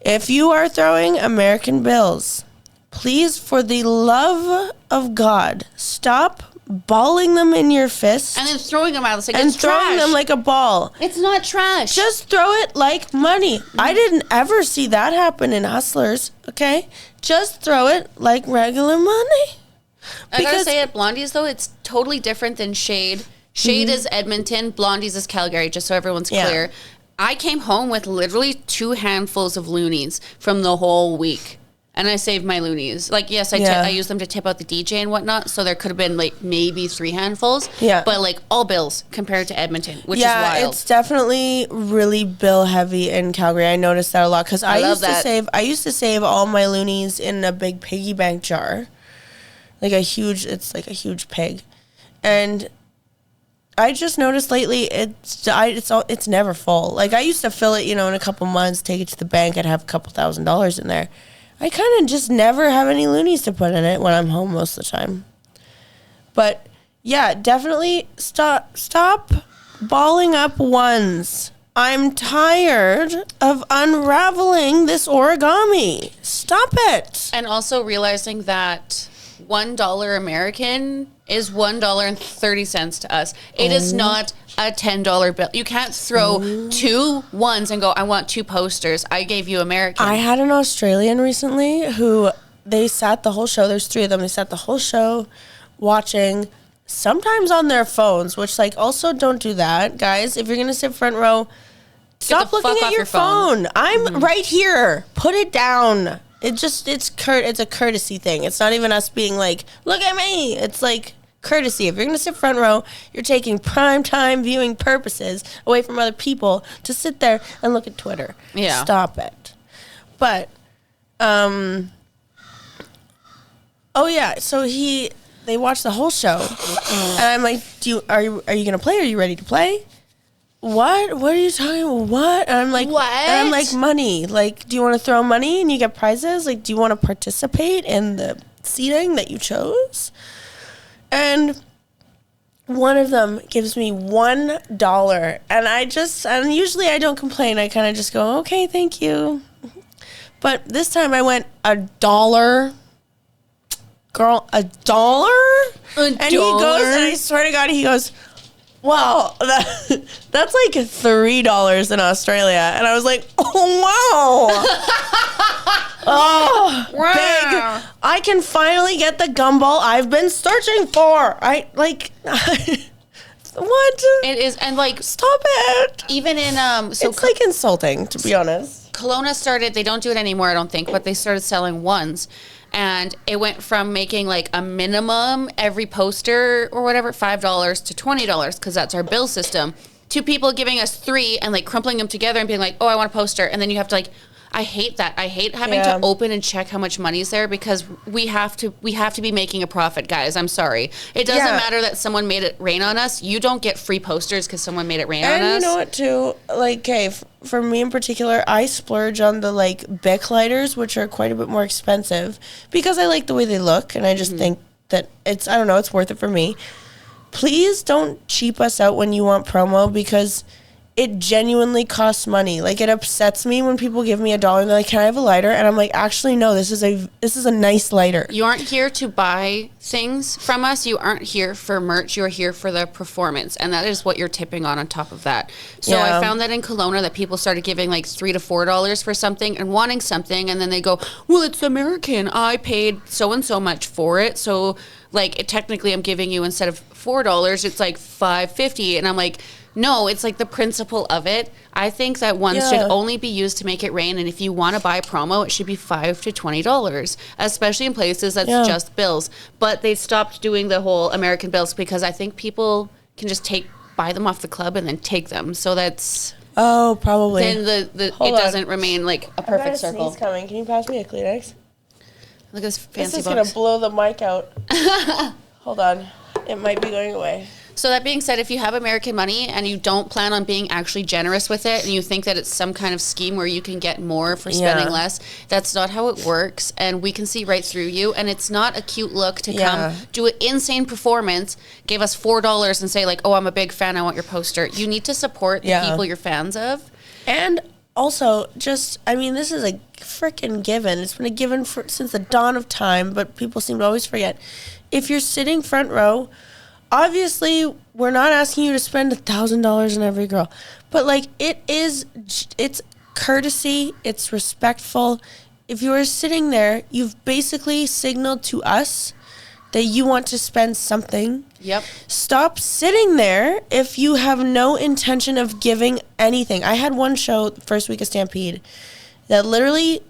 If you are throwing American bills, please, for the love of God, stop balling them in your fist and then throwing them out and throwing them like a ball. It's not trash. Just throw it like money. I didn't ever see that happen in Hustlers. Okay, just throw it like regular money. I gotta say, at Blondie's though, it's totally different than Shade. Shade is Edmonton, Blondie's is Calgary. Just so everyone's clear. I came home with literally 2 handfuls of loonies from the whole week. And I saved my loonies. Like, yes, I use them to tip out the DJ and whatnot. So there could have been, like, maybe 3 handfuls. Yeah. But, like, all bills compared to Edmonton, which is wild. Yeah, it's definitely really bill heavy in Calgary. I noticed that a lot. Because I used to save all my loonies in a big piggy bank jar. It's like a huge pig. And I just noticed lately it's never full. Like, I used to fill it, in a couple months, take it to the bank. I'd have a couple $1,000s in there. I kind of just never have any loonies to put in it when I'm home most of the time. But, yeah, definitely stop balling up ones. I'm tired of unraveling this origami. Stop it. And also realizing that $1 American is $1.30 to us. It is not a $10 bill. You can't throw 2 ones and go, I want 2 posters. I gave you American. I had an Australian recently who they sat the whole show. There's 3 of them. They sat the whole show watching, sometimes on their phones, which, like, also don't do that. Guys, if you're going to sit front row, stop looking at your phone. I'm right here. Put it down. It's a courtesy thing. It's not even us being like, look at me. It's like courtesy. If you're going to sit front row, you're taking prime time viewing purposes away from other people to sit there and look at Twitter. Yeah. Stop it. But, so they watched the whole show. And I'm like, are you going to play? Are you ready to play? What? What are you talking about? What? And I'm like, what? And I'm like, money. Like, do you want to throw money and you get prizes? Like, do you want to participate in the seating that you chose? And one of them gives me $1. And usually I don't complain. I kind of just go, okay, thank you. But this time I went $1. girl, $1? And he goes, and I swear to God, he goes, wow, that's like $3 in Australia. And I was like, oh, wow. Oh, wow. Big. I can finally get the gumball I've been searching for. What? It is, and like, stop it. even in, It's like insulting, to be honest. Kelowna started, they don't do it anymore, I don't think, but they started selling ones. And it went from making like a minimum every poster or whatever, $5 to $20, because that's our bill system, to people giving us 3 and like crumpling them together and being like, oh, I want a poster. And then you have to like, I hate that. I hate having to open and check how much money's there, because we have to be making a profit, guys. I'm sorry. It doesn't matter that someone made it rain on us. You don't get free posters because someone made it rain on us. And you know what, too? Like, okay, for me in particular, I splurge on the, like, Bic lighters, which are quite a bit more expensive, because I like the way they look, and I just think that it's, I don't know, it's worth it for me. Please don't cheap us out when you want promo, because it genuinely costs money. Like, it upsets me when people give me $1 and they're like, can I have a lighter? And I'm like, actually, no, this is a nice lighter. You aren't here to buy things from us. You aren't here for merch. You're here for the performance. And that is what you're tipping on top of that. So I found that in Kelowna that people started giving like $3 to $4 for something and wanting something. And then they go, well, it's American. I paid so and so much for it. So like, technically I'm giving you, instead of $4, it's like $5.50. And I'm like, no, it's like the principle of it. I think that ones should only be used to make it rain. And if you want to buy promo, it should be $5 to $20, especially in places that's just bills. But they stopped doing the whole American bills, because I think people can just buy them off the club and then take them. So that's... Oh, probably. Then it doesn't remain like a perfect circle. Sneeze coming. Can you pass me a Kleenex? Look at this fancy This is box. going to blow the mic out. Hold on. It might be going away. So that being said, if you have American money and you don't plan on being actually generous with it, and you think that it's some kind of scheme where you can get more for spending less, that's not how it works. And we can see right through you. And it's not a cute look to come do an insane performance, give us $4 and say like, oh, I'm a big fan, I want your poster. You need to support the people you're fans of. And also, just, I mean, this is a freaking given. It's been a given since the dawn of time, but people seem to always forget. If you're sitting front row, obviously, we're not asking you to spend $1,000 on every girl, but like it's courtesy, it's respectful. If you are sitting there, you've basically signaled to us that you want to spend something. Yep. Stop sitting there if you have no intention of giving anything. I had one show first week of Stamepede that literally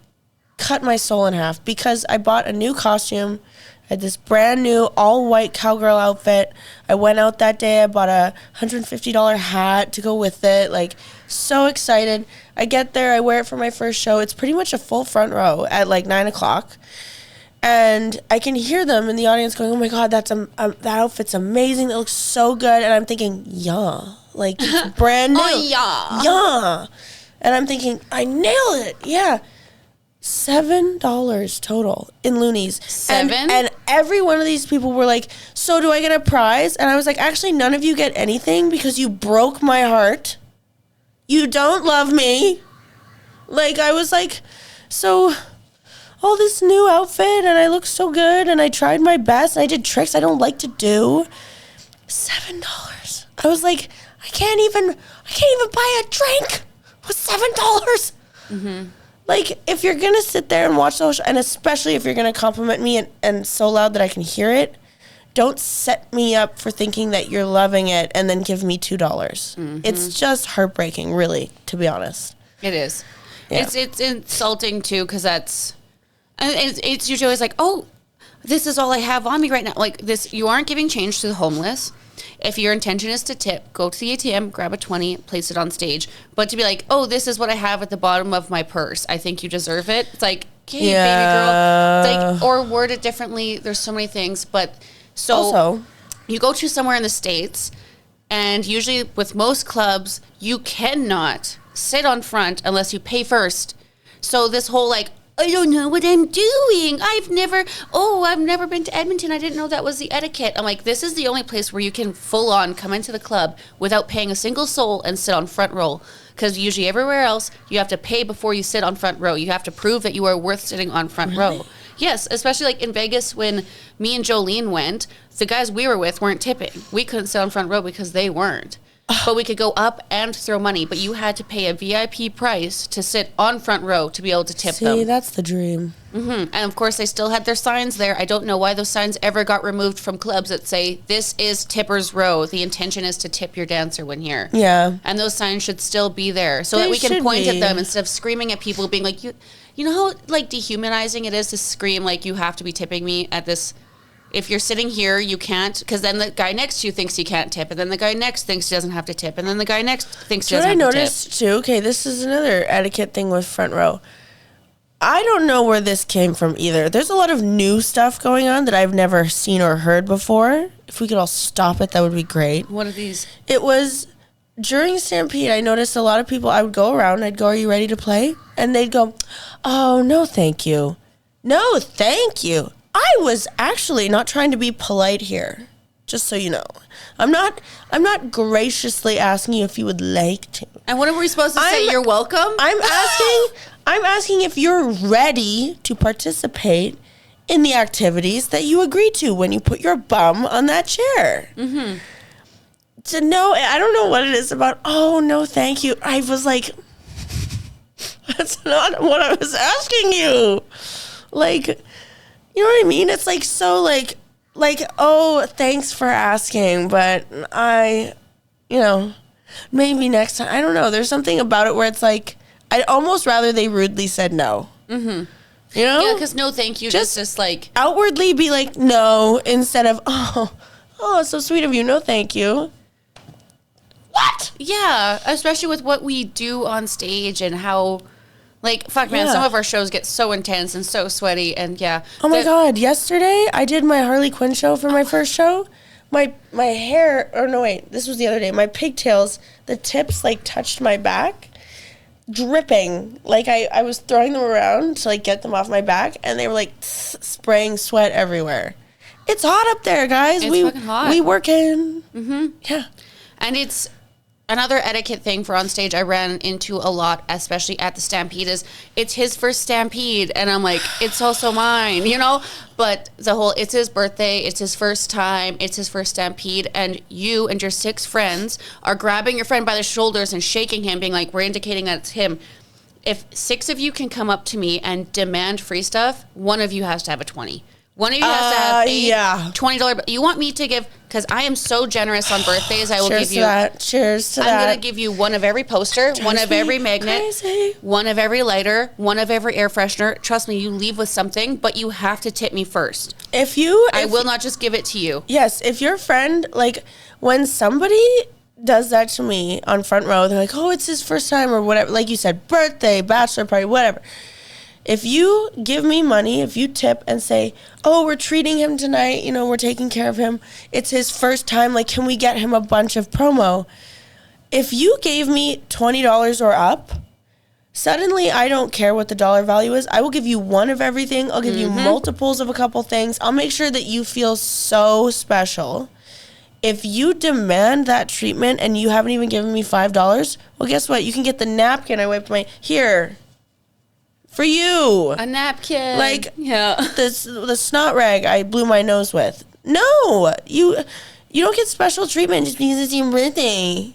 cut my soul in half, because I bought a new costume. I had this brand new all-white cowgirl outfit. I went out that day. I bought a $150 hat to go with it. Like, so excited. I get there. I wear it for my first show. It's pretty much a full front row at like 9 o'clock. And I can hear them in the audience going, oh, my God, that outfit's amazing. It looks so good. And I'm thinking, like, it's brand new. Oh, And I'm thinking, I nailed it. Yeah. $7 total in loonies. And every one of these people were like, so do I get a prize? And I was like, actually, none of you get anything, because you broke my heart. You don't love me. Like, I was like, so all this new outfit, and I look so good, and I tried my best, and I did tricks I don't like to do. $7. I was like, I can't even buy a drink with $7. Mm-hmm. Like, if you're going to sit there and watch those, and especially if you're going to compliment me and so loud that I can hear it, don't set me up for thinking that you're loving it and then give me $2. Mm-hmm. It's just heartbreaking, really, to be honest. It is. Yeah. It's insulting, too, because it's usually always like, oh, this is all I have on me right now. Like, this, you aren't giving change to the homeless. If your intention is to tip, go to the ATM, grab a 20, place it on stage. But to be like, oh, this is what I have at the bottom of my purse, I think you deserve it. It's like, okay, baby girl. It's like, or word it differently. There's so many things. But so also, you go to somewhere in the States, and usually with most clubs, you cannot sit on front unless you pay first. So this whole like, I don't know what I'm doing. I've never been to Edmonton. I didn't know that was the etiquette. I'm like, this is the only place where you can full on come into the club without paying a single soul and sit on front row. Because usually everywhere else, you have to pay before you sit on front row. You have to prove that you are worth sitting on front row. Yes, especially like in Vegas when me and Jolene went, the guys we were with weren't tipping. We couldn't sit on front row because they weren't. But we could go up and throw money, but you had to pay a VIP price to sit on front row to be able to tip them. See, that's the dream. And of course, they still had their signs there. I don't know why those signs ever got removed from clubs that say, this is Tipper's Row. The intention is to tip your dancer when here. Yeah. And those signs should still be there so that They we can should point at be. them instead of screaming at people being like, you know how like dehumanizing it is to scream like you have to be tipping me at this. If you're sitting here, you can't, because then the guy next to you thinks you can't tip, and then the guy next thinks he doesn't have to tip, and then the guy next thinks he What doesn't I have to tip. noticed too, okay, this is another etiquette thing with front row. I don't know where this came from either. There's a lot of new stuff going on that I've never seen or heard before. If we could all stop it, that would be great. What are these? It was during Stampede, I noticed a lot of people, I would go around, I'd go, are you ready to play? And they'd go, oh, no, thank you. No, thank you. I was actually not trying to be polite here, just so you know. I'm not graciously asking you if you would like to. And what are we supposed to say? You're welcome? I'm asking if you're ready to participate in the activities that you agreed to when you put your bum on that chair. Mm-hmm. To know, I don't know what it is about, oh, no, thank you. I was like, that's not what I was asking you. Like, you know what I mean? It's like so like, oh, thanks for asking, but maybe next time. I don't know. There's something about it where it's like, I'd almost rather they rudely said no. Mm-hmm. You know? Yeah, because no thank you just like... outwardly be like, no, instead of, oh, it's so sweet of you. No, thank you. What? Yeah, especially with what we do on stage and how... Like, fuck, man, Yeah. some of our shows get so intense and so sweaty, and yeah. Oh my God, yesterday I did my Harley Quinn show for my first show. My hair, or no wait, this was the other day. My pigtails, the tips like touched my back, dripping. Like I was throwing them around to like get them off my back, and they were like spraying sweat everywhere. It's hot up there, guys. It's fucking hot. We working. Mm-hmm. Yeah. And it's another etiquette thing for on stage I ran into a lot, especially at the Stampede, is it's his first Stampede. And I'm like, it's also mine, you know? But it's his birthday, it's his first time, it's his first Stampede. And you and your 6 friends are grabbing your friend by the shoulders and shaking him, being like, we're indicating that it's him. If 6 of you can come up to me and demand free stuff, one of you has to have a 20. One of you has to have a $20. You want me to give, because I am so generous on birthdays, I will give you. Cheers to that. I'm going to give you one of every poster, one of every magnet, one of every lighter, one of every air freshener. Trust me, you leave with something, but you have to tip me first. I will not just give it to you. Yes, if your friend, like, when somebody does that to me on front row, they're like, oh, it's his first time or whatever. Like you said, birthday, bachelor party, whatever. If you give me money, if you tip and say, oh, we're treating him tonight, you know, we're taking care of him, it's his first time, like, can we get him a bunch of promo? If you gave me $20 or up, suddenly I don't care what the dollar value is. I will give you one of everything. I'll give you multiples of a couple things. I'll make sure that you feel so special. If you demand that treatment and you haven't even given me $5, well, guess what? You can get the napkin I wiped my... Here. For you. A napkin. Like, yeah. the snot rag I blew my nose with. No, you don't get special treatment just because it's your birthday.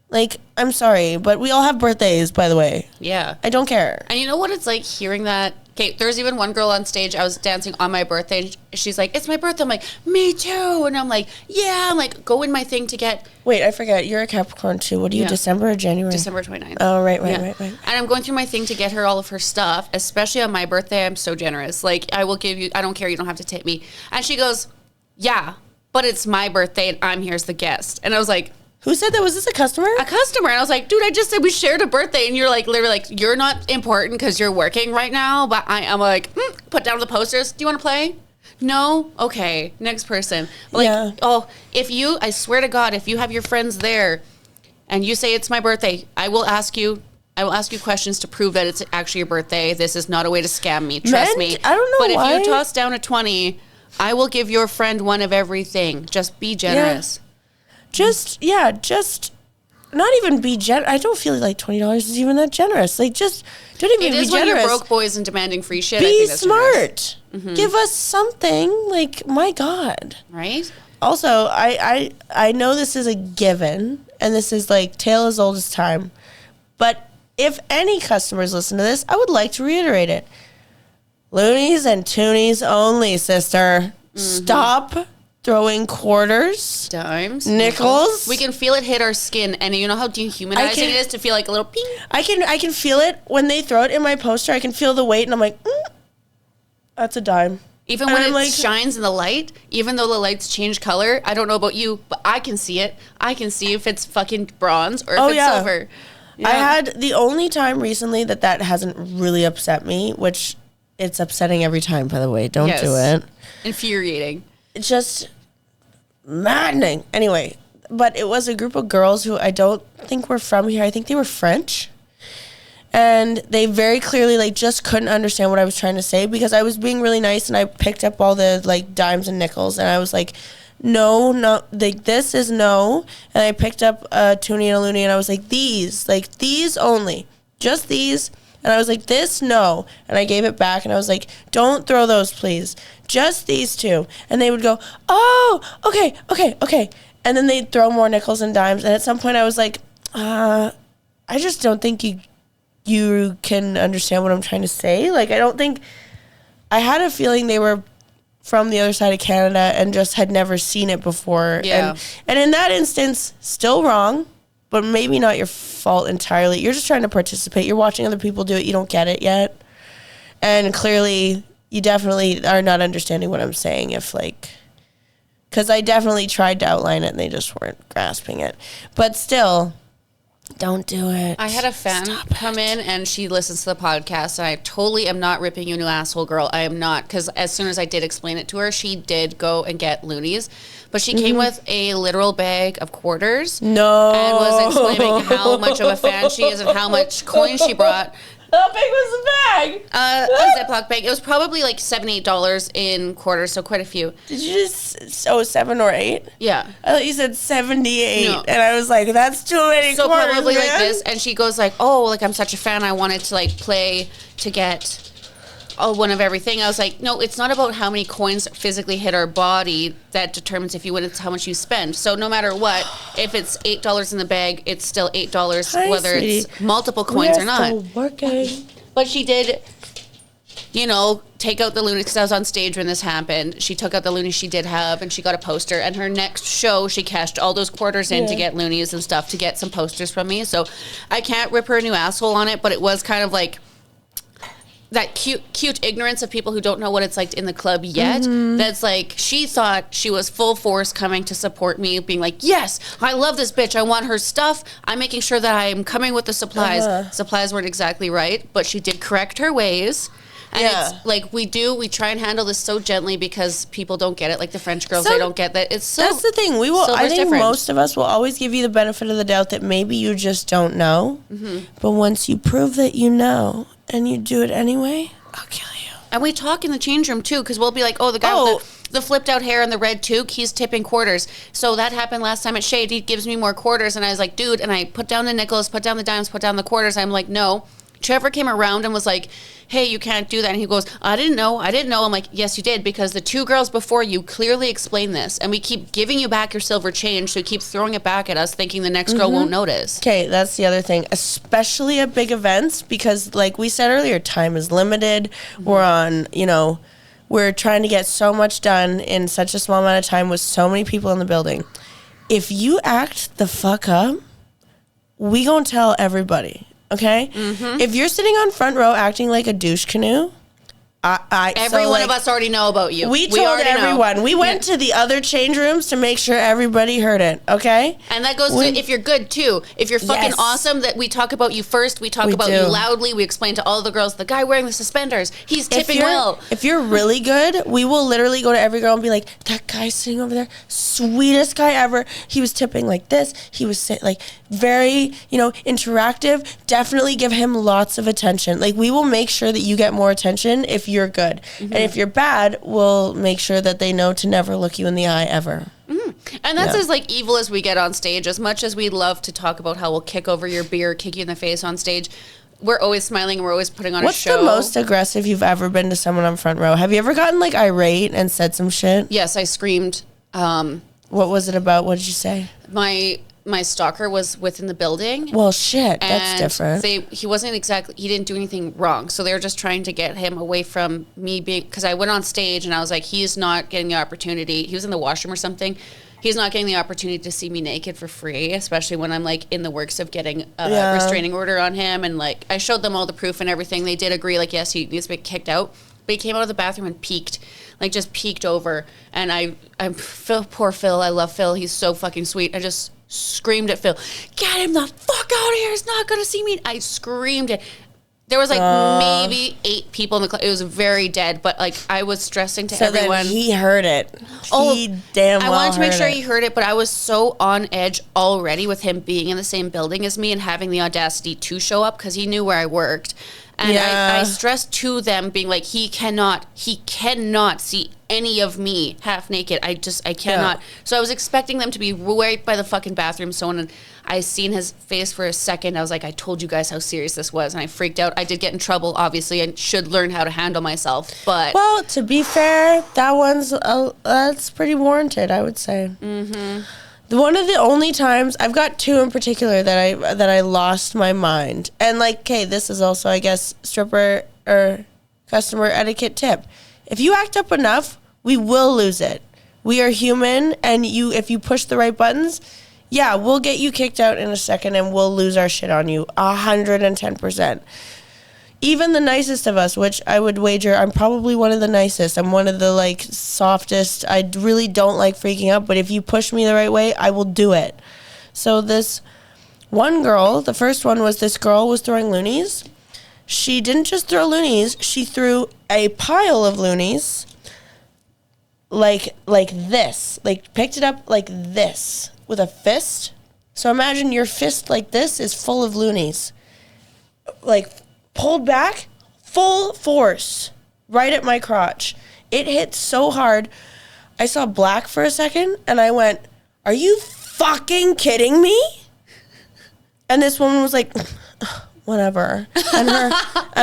Like, I'm sorry, but we all have birthdays, by the way. Yeah. I don't care. And you know what it's like hearing that? Okay, there's even one girl on stage, I was dancing on my birthday, and she's like, it's my birthday. I'm like, me too. And I'm like, yeah. I'm like, go in my thing to get... Wait, I forgot. You're a Capricorn too. What are you, December or January? December 29th. Oh, right. And I'm going through my thing to get her all of her stuff, especially on my birthday. I'm so generous. Like, I will give you... I don't care. You don't have to tip me. And she goes, yeah, but it's my birthday, and I'm here as the guest. And I was like... Who said that? Was this a customer? A customer. And I was like, dude, I just said we shared a birthday. And you're like, literally like, you're not important because you're working right now. But I'm like, put down the posters. Do you want to play? No? Okay. Next person. But like, I swear to God, if you have your friends there and you say it's my birthday, I will ask you questions to prove that it's actually your birthday. This is not a way to scam me. Trust me. I don't know but why. If you toss down a 20, I will give your friend one of everything. Just be generous. Just not even be I don't feel like $20 is even that generous. Like, just don't even be generous. It is when you're broke boys and demanding free shit. Be I think that's smart. Give us something. Like, my God. Right? Also, I know this is a given, and this is like tale as old as time, but if any customers listen to this, I would like to reiterate it. Loonies and toonies only, sister. Stop throwing quarters, dimes, nickels. We can feel it hit our skin, and you know how dehumanizing it is to feel like a little ping. I can feel it when they throw it in my poster. I can feel the weight, and I'm like, that's a dime. Even when it shines in the light, even though the lights change color, I don't know about you, but I can see it. I can see if it's fucking bronze or if it's silver. Yeah. I had the only time recently that hasn't really upset me, which it's upsetting every time, by the way. Don't do it. Infuriating. It's just maddening. Anyway, but it was a group of girls who I don't think were from here. I think they were French. And they very clearly, like, just couldn't understand what I was trying to say because I was being really nice and I picked up all the, like, dimes and nickels. And I was like, no, like, this is no. And I picked up a toonie and a loonie and I was like, these only. Just these. And I was like, this, no. And I gave it back and I was like, don't throw those, please. Just these two. And they would go, oh, okay. And then they'd throw more nickels and dimes. And at some point I was like, I just don't think you can understand what I'm trying to say. Like, I had a feeling they were from the other side of Canada and just had never seen it before. Yeah. And in that instance, still wrong, but maybe not your fault entirely. You're just trying to participate. You're watching other people do it. You don't get it yet. And clearly, you definitely are not understanding what I'm saying because I definitely tried to outline it and they just weren't grasping it. But still, don't do it. I had a fan come in and she listens to the podcast and I totally am not ripping you, new asshole girl. I am not, because as soon as I did explain it to her, she did go and get loonies. But she came with a literal bag of quarters. No. And was explaining how much of a fan she is and how much coin she brought. How big was the bag? A Ziploc bag. It was probably like $7, $8 in quarters, so quite a few. Did you just 7 or 8? Yeah. I thought you said 78, and I was like, that's too many so quarters, probably man. like this, and she goes like, oh, like I'm such a fan, I wanted to like play to get one of everything. I was like, no, it's not about how many coins physically hit our body that determines if you win, it's how much you spend. So no matter what, if it's $8 in the bag, it's still $8, whether sweetie. it's multiple coins or not. Still working. But she did, take out the loonies, because I was on stage when this happened. She took out the loonies she did have, and she got a poster. And her next show, she cashed all those quarters in to get loonies and stuff to get some posters from me. So I can't rip her a new asshole on it, but it was kind of like that cute ignorance of people who don't know what it's like in the club yet. That's like, she thought she was full force coming to support me, being like, yes, I love this bitch, I want her stuff, I'm making sure that I am coming with the supplies. Supplies weren't exactly right, but she did correct her ways. And it's like, we try and handle this so gently because people don't get it, like the French girls, they don't get that. It's so, that's the thing. I think most of us will always give you the benefit of the doubt that maybe you just don't know. But once you prove that you know and you do it anyway, I'll kill you. And we talk in the change room too, because we'll be like, oh, the guy with the flipped out hair and the red toque, he's tipping quarters. So that happened last time at Shade. He gives me more quarters, and I was like, dude, and I put down the nickels, put down the dimes, put down the quarters. I'm like, no. Trevor came around and was like, hey, you can't do that. And he goes, I didn't know. I'm like, yes, you did, because the two girls before you clearly explained this. And we keep giving you back your silver change, so you keep throwing it back at us thinking the next girl won't notice. Okay, that's the other thing, especially at big events, because like we said earlier, time is limited. We're on, we're trying to get so much done in such a small amount of time with so many people in the building. If you act the fuck up, we gonna tell everybody. Okay? If you're sitting on front row acting like a douche canoe, every one of us already know about you. We told everyone. We went to the other change rooms to make sure everybody heard it, okay? And that goes to if you're good, too. If you're fucking awesome, that we talk about you first. We talk about you loudly. We explain to all the girls, the guy wearing the suspenders, he's tipping well. If you're really good, we will literally go to every girl and be like, that guy sitting over there, sweetest guy ever. He was tipping like this. He was like very, interactive. Definitely give him lots of attention. Like, we will make sure that you get more attention if you're good. And if you're bad, we'll make sure that they know to never look you in the eye ever. And that's as like evil as we get on stage. As much as we love to talk about how we'll kick over your beer, kick you in the face on stage, we're always smiling and we're always putting on a show. What's the most aggressive you've ever been to someone on front row? Have you ever gotten like irate and said some shit? Yes, I screamed. What was it about? What did you say? My stalker was within the building. Well, shit, that's different. He didn't do anything wrong. So they were just trying to get him away from me because I went on stage and I was like, he's not getting the opportunity. He was in the washroom or something. He's not getting the opportunity to see me naked for free, especially when I'm like in the works of getting a restraining order on him. And like, I showed them all the proof and everything. They did agree, like, yes, he needs to be kicked out. But he came out of the bathroom and peeked over. And poor Phil, I love Phil. He's so fucking sweet. I just screamed at Phil, get him the fuck out of here. He's not going to see me. I screamed it. There was like maybe 8 people in the club. It was very dead, but like I was stressing to everyone. So then he heard it. I wanted to make sure he heard it, but I was so on edge already with him being in the same building as me and having the audacity to show up because he knew where I worked. And I stressed to them being like, he cannot see any of me half naked. I cannot. Yeah. So I was expecting them to be right by the fucking bathroom. So when I seen his face for a second, I was like, I told you guys how serious this was. And I freaked out. I did get in trouble, obviously, and should learn how to handle myself. But well, to be fair, that's pretty warranted, I would say. Mm-hmm. One of the only times, I've got 2 in particular that I lost my mind. And like, okay, this is also, I guess, stripper or customer etiquette tip. If you act up enough, we will lose it. We are human, and if you push the right buttons, yeah, we'll get you kicked out in a second and we'll lose our shit on you 110%. Even the nicest of us, which I would wager I'm probably one of the nicest. I'm one of the like softest. I really don't like freaking out, but if you push me the right way, I will do it. So this one girl, the first one was this girl was throwing loonies. She didn't just throw loonies, she threw a pile of loonies like this. Like picked it up like this with a fist. So imagine your fist like this is full of loonies. Like pulled back, full force, right at my crotch. It hit so hard. I saw black for a second, and I went, are you fucking kidding me? And this woman was like, whatever. And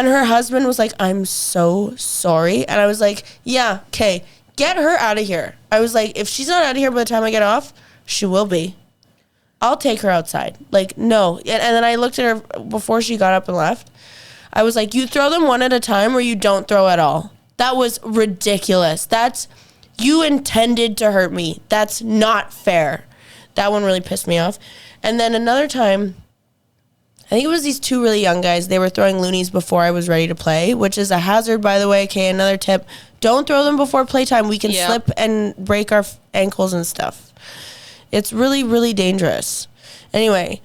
her husband was like, I'm so sorry. And I was like, yeah, okay, get her out of here. I was like, if she's not out of here by the time I get off, she will be. I'll take her outside. Like, no. And then I looked at her before she got up and left. I was like, you throw them one at a time or you don't throw at all. That was ridiculous. You intended to hurt me. That's not fair. That one really pissed me off. And then another time, I think it was these 2 really young guys. They were throwing loonies before I was ready to play, which is a hazard, by the way. Okay, another tip. Don't throw them before playtime. We can slip and break our ankles and stuff. It's really, really dangerous. Anyway,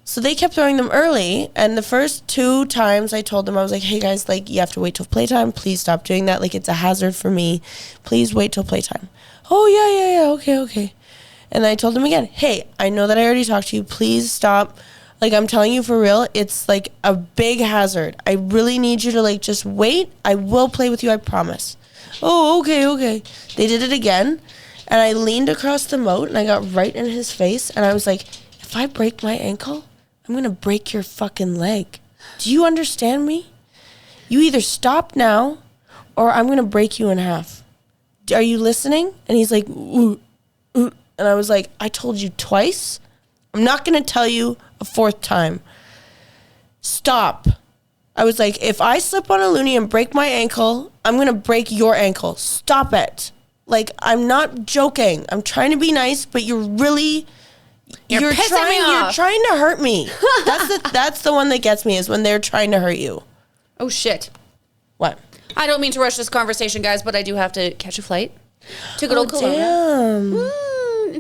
so they kept throwing them early, and the first 2 times I told them, I was like, hey guys, like, you have to wait till playtime. Please stop doing that. Like, it's a hazard for me. Please wait till playtime. Oh, yeah, okay. And I told them again, hey, I know that I already talked to you. Please stop. Like, I'm telling you for real, it's like a big hazard. I really need you to, like, just wait. I will play with you, I promise. Oh, okay. They did it again, and I leaned across the moat, and I got right in his face, and I was like, if I break my ankle, I'm going to break your fucking leg. Do you understand me? You either stop now or I'm going to break you in half. Are you listening? And he's like, ooh. And I was like, I told you twice. I'm not going to tell you a 4th time. Stop. I was like, if I slip on a loonie and break my ankle, I'm going to break your ankle. Stop it. Like, I'm not joking. I'm trying to be nice, but you're trying to hurt me. That's the one that gets me, is when they're trying to hurt you. Oh shit. What? I don't mean to rush this conversation, guys, but I do have to catch a flight to good old Kelowna.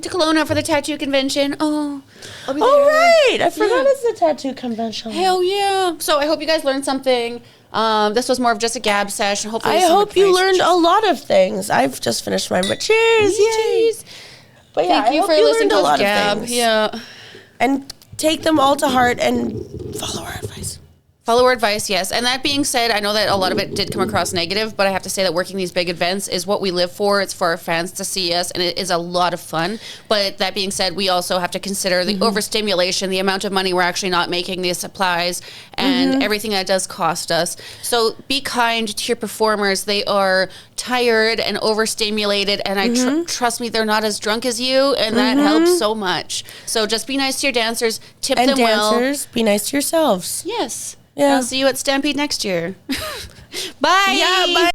To Kelowna for the tattoo convention. Oh, I'll be there. Oh right, I forgot it's the tattoo convention. Hell yeah. So I hope you guys learned something. This was more of just a gab session. Hopefully I hope you learned a lot of things. I've just finished mine, but cheers. Cheers. But yeah, thank you for listening to us gab. Yeah. And take them all to heart and follow our advice. Follow our advice, yes. And that being said, I know that a lot of it did come across negative, but I have to say that working these big events is what we live for. It's for our fans to see us, and it is a lot of fun. But that being said, we also have to consider the overstimulation, the amount of money we're actually not making, the supplies, and everything that does cost us. So be kind to your performers. They are tired and overstimulated, and I trust me, they're not as drunk as you, and that helps so much. So just be nice to your dancers, tip them well. And dancers, be nice to yourselves. Yes. Yeah. I'll see you at Stampede next year. Bye. Yeah, bye.